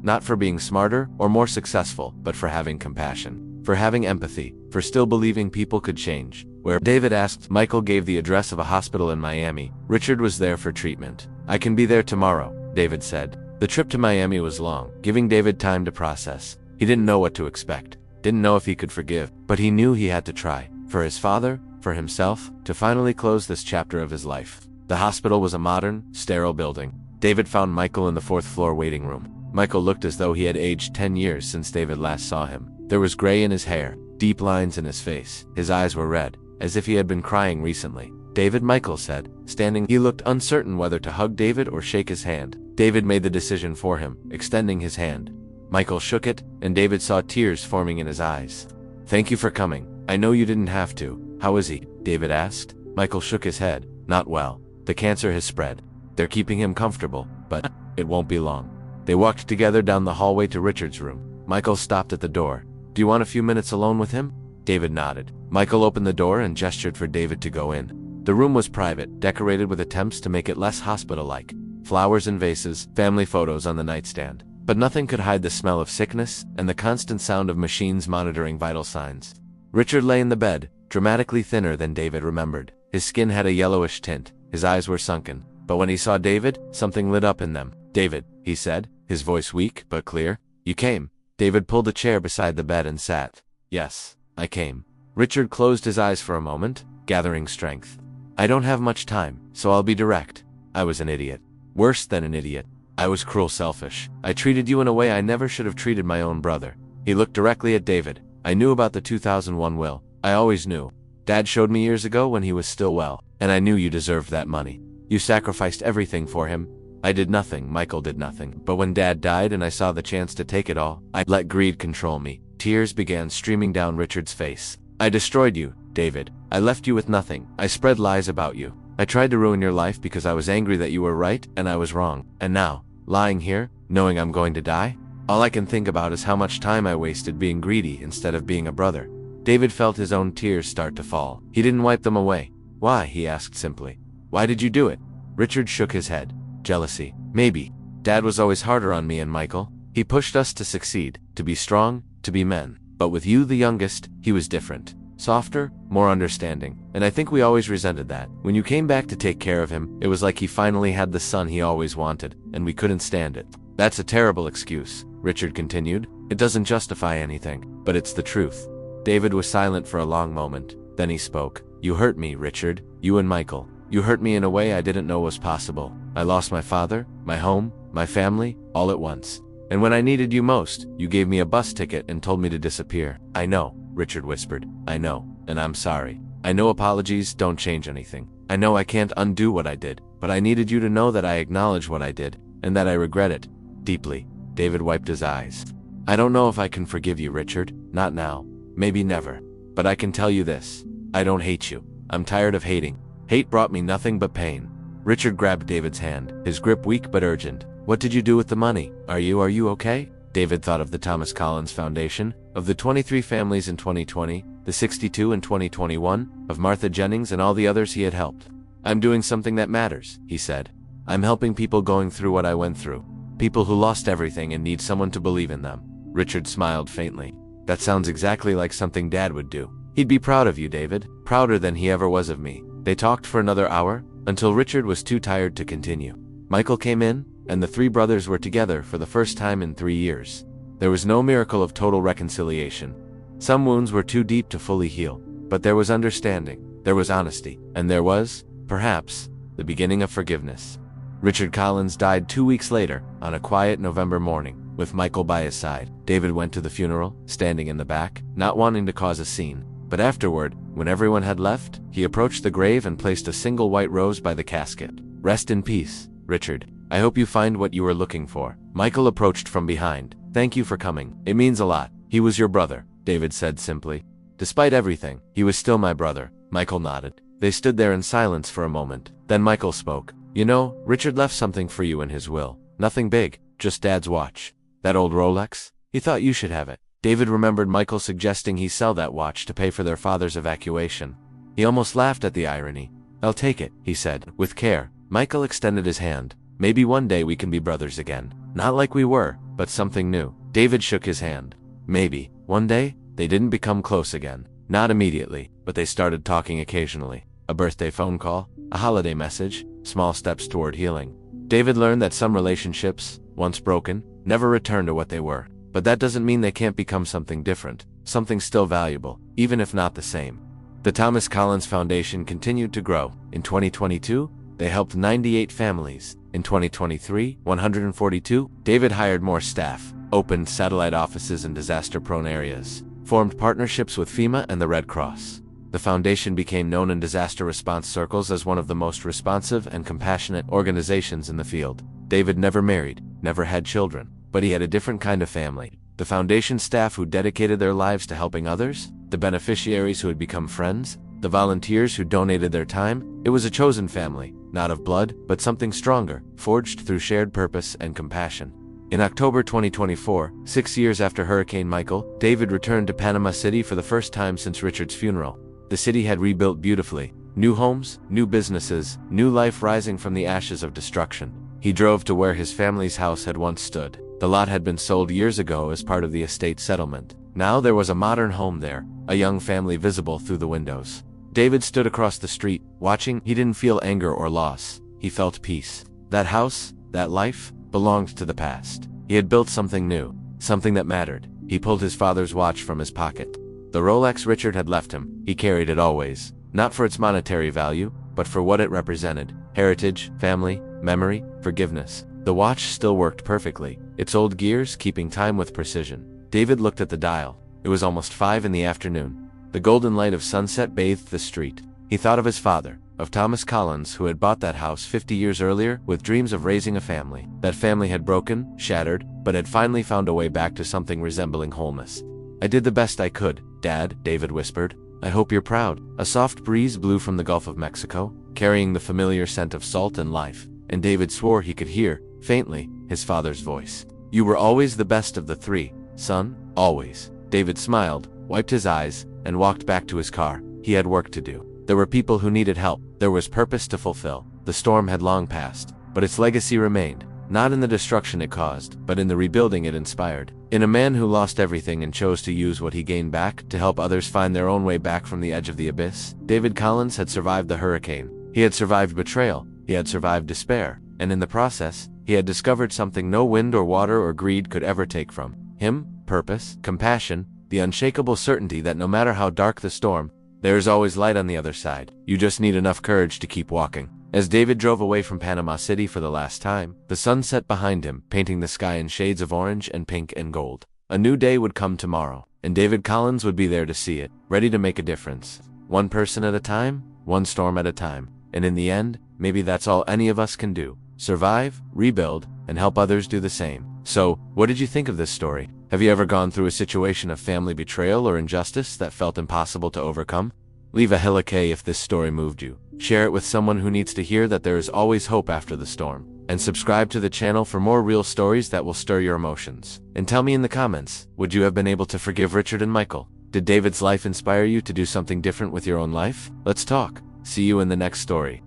Speaker 1: Not for being smarter or more successful, but for having compassion. For having empathy, for still believing people could change." Where David asked, Michael gave the address of a hospital in Miami. Richard was there for treatment. "I can be there tomorrow," David said. The trip to Miami was long, giving David time to process. He didn't know what to expect, didn't know if he could forgive, but he knew he had to try. For his father, for himself, to finally close this chapter of his life. The hospital was a modern, sterile building. David found Michael in the 4th floor waiting room. Michael looked as though he had aged 10 years since David last saw him. There was gray in his hair, deep lines in his face. His eyes were red, as if he had been crying recently. "David," Michael said, standing. He looked uncertain whether to hug David or shake his hand. David made the decision for him, extending his hand. Michael shook it, and David saw tears forming in his eyes. "Thank you for coming. I know you didn't have to." "How is he?" David asked. Michael shook his head. "Not well. The cancer has spread. They're keeping him comfortable, but it won't be long." They walked together down the hallway to Richard's room. Michael stopped at the door. "Do you want a few minutes alone with him?" David nodded. Michael opened the door and gestured for David to go in. The room was private, decorated with attempts to make it less hospital-like. Flowers and vases, family photos on the nightstand. But nothing could hide the smell of sickness and the constant sound of machines monitoring vital signs. Richard lay in the bed, dramatically thinner than David remembered. His skin had a yellowish tint. His eyes were sunken. But when he saw David, something lit up in them. "David," he said, his voice weak but clear. "You came." David pulled a chair beside the bed and sat. "Yes, I came." Richard closed his eyes for a moment, gathering strength. "I don't have much time, so I'll be direct. I was an idiot. Worse than an idiot. I was cruel, selfish. I treated you in a way I never should have treated my own brother. He looked directly at David. I knew about the 2001 will. I always knew. Dad showed me years ago when he was still well, and I knew you deserved that money. You sacrificed everything for him. I did nothing, Michael did nothing. But when Dad died and I saw the chance to take it all, I let greed control me. Tears began streaming down Richard's face. I destroyed you, David. I left you with nothing. I spread lies about you. I tried to ruin your life because I was angry that you were right and I was wrong. And now, lying here, knowing I'm going to die, all I can think about is how much time I wasted being greedy instead of being a brother. David felt his own tears start to fall. He didn't wipe them away. Why? He asked simply. Why did you do it? Richard shook his head. Jealousy. Maybe. Dad was always harder on me and Michael. He pushed us to succeed, to be strong, to be men. But with you, the youngest, he was different. Softer, more understanding. And I think we always resented that. When you came back to take care of him, it was like he finally had the son he always wanted, and we couldn't stand it. That's a terrible excuse, Richard continued. It doesn't justify anything, but it's the truth. David was silent for a long moment. Then he spoke. You hurt me, Richard. You and Michael. You hurt me in a way I didn't know was possible. I lost my father, my home, my family, all at once. And when I needed you most, you gave me a bus ticket and told me to disappear. I know, Richard whispered. I know, and I'm sorry. I know apologies don't change anything. I know I can't undo what I did, but I needed you to know that I acknowledge what I did, and that I regret it. Deeply. David wiped his eyes. I don't know if I can forgive you, Richard. Not now. Maybe never. But I can tell you this. I don't hate you. I'm tired of hating. Hate brought me nothing but pain. Richard grabbed David's hand, his grip weak but urgent. What did you do with the money? Are you okay? David thought of the Thomas Collins Foundation, of the 23 families in 2020, the 62 in 2021, of Martha Jennings and all the others he had helped. I'm doing something that matters, he said. I'm helping people going through what I went through. People who lost everything and need someone to believe in them. Richard smiled faintly. That sounds exactly like something Dad would do. He'd be proud of you, David. Prouder than he ever was of me. They talked for another hour, until Richard was too tired to continue. Michael came in, and the three brothers were together for the first time in 3 years. There was no miracle of total reconciliation. Some wounds were too deep to fully heal, but there was understanding, there was honesty, and there was, perhaps, the beginning of forgiveness. Richard Collins died 2 weeks later, on a quiet November morning, with Michael by his side. David went to the funeral, standing in the back, not wanting to cause a scene. But afterward, when everyone had left, he approached the grave and placed a single white rose by the casket. Rest in peace, Richard. I hope you find what you were looking for. Michael approached from behind. Thank you for coming. It means a lot. He was your brother, David said simply. Despite everything, he was still my brother. Michael nodded. They stood there in silence for a moment. Then Michael spoke. You know, Richard left something for you in his will. Nothing big, just Dad's watch. That old Rolex? He thought you should have it. David remembered Michael suggesting he sell that watch to pay for their father's evacuation. He almost laughed at the irony. I'll take it, he said, with care. Michael extended his hand. Maybe one day we can be brothers again. Not like we were, but something new. David shook his hand. Maybe, one day, they didn't become close again. Not immediately, but they started talking occasionally. A birthday phone call, a holiday message, small steps toward healing. David learned that some relationships, once broken, never return to what they were. But that doesn't mean they can't become something different, something still valuable, even if not the same. The Thomas Collins Foundation continued to grow. In 2022, they helped 98 families. In 2023, 142. David hired more staff, opened satellite offices in disaster-prone areas, formed partnerships with FEMA and the Red Cross. The foundation became known in disaster response circles as one of the most responsive and compassionate organizations in the field. David never married, never had children. But he had a different kind of family. The foundation staff who dedicated their lives to helping others, the beneficiaries who had become friends, the volunteers who donated their time. It was a chosen family, not of blood, but something stronger, forged through shared purpose and compassion. In October 2024, 6 years after Hurricane Michael, David returned to Panama City for the first time since Richard's funeral. The city had rebuilt beautifully. New homes, new businesses, new life rising from the ashes of destruction. He drove to where his family's house had once stood. The lot had been sold years ago as part of the estate settlement. Now there was a modern home there, a young family visible through the windows. David stood across the street, watching. He didn't feel anger or loss. He felt peace. That house, that life, belonged to the past. He had built something new, something that mattered. He pulled his father's watch from his pocket. The Rolex Richard had left him. He carried it always, not for its monetary value, but for what it represented. Heritage, family, memory, forgiveness. The watch still worked perfectly, its old gears keeping time with precision. David looked at the dial. It was almost 5 in the afternoon. The golden light of sunset bathed the street. He thought of his father, of Thomas Collins, who had bought that house 50 years earlier with dreams of raising a family. That family had broken, shattered, but had finally found a way back to something resembling wholeness. "I did the best I could, Dad," David whispered. "I hope you're proud." A soft breeze blew from the Gulf of Mexico, carrying the familiar scent of salt and life, and David swore he could hear, faintly, his father's voice. "You were always the best of the 3, son, always." David smiled, wiped his eyes, and walked back to his car. He had work to do. There were people who needed help. There was purpose to fulfill. The storm had long passed, but its legacy remained, not in the destruction it caused, but in the rebuilding it inspired. In a man who lost everything and chose to use what he gained back to help others find their own way back from the edge of the abyss, David Collins had survived the hurricane. He had survived betrayal. He had survived despair. And in the process, he had discovered something no wind or water or greed could ever take from him: purpose, compassion, the unshakable certainty that no matter how dark the storm, there is always light on the other side. You just need enough courage to keep walking. As David drove away from Panama City for the last time, the sun set behind him, painting the sky in shades of orange and pink and gold. A new day would come tomorrow, and David Collins would be there to see it, ready to make a difference. One person at a time, one storm at a time. And in the end, maybe that's all any of us can do: survive, rebuild, and help others do the same. So, what did you think of this story? Have you ever gone through a situation of family betrayal or injustice that felt impossible to overcome? Leave a hilike if this story moved you. Share it with someone who needs to hear that there is always hope after the storm. And subscribe to the channel for more real stories that will stir your emotions. And tell me in the comments, would you have been able to forgive Richard and Michael? Did David's life inspire you to do something different with your own life? Let's talk. See you in the next story.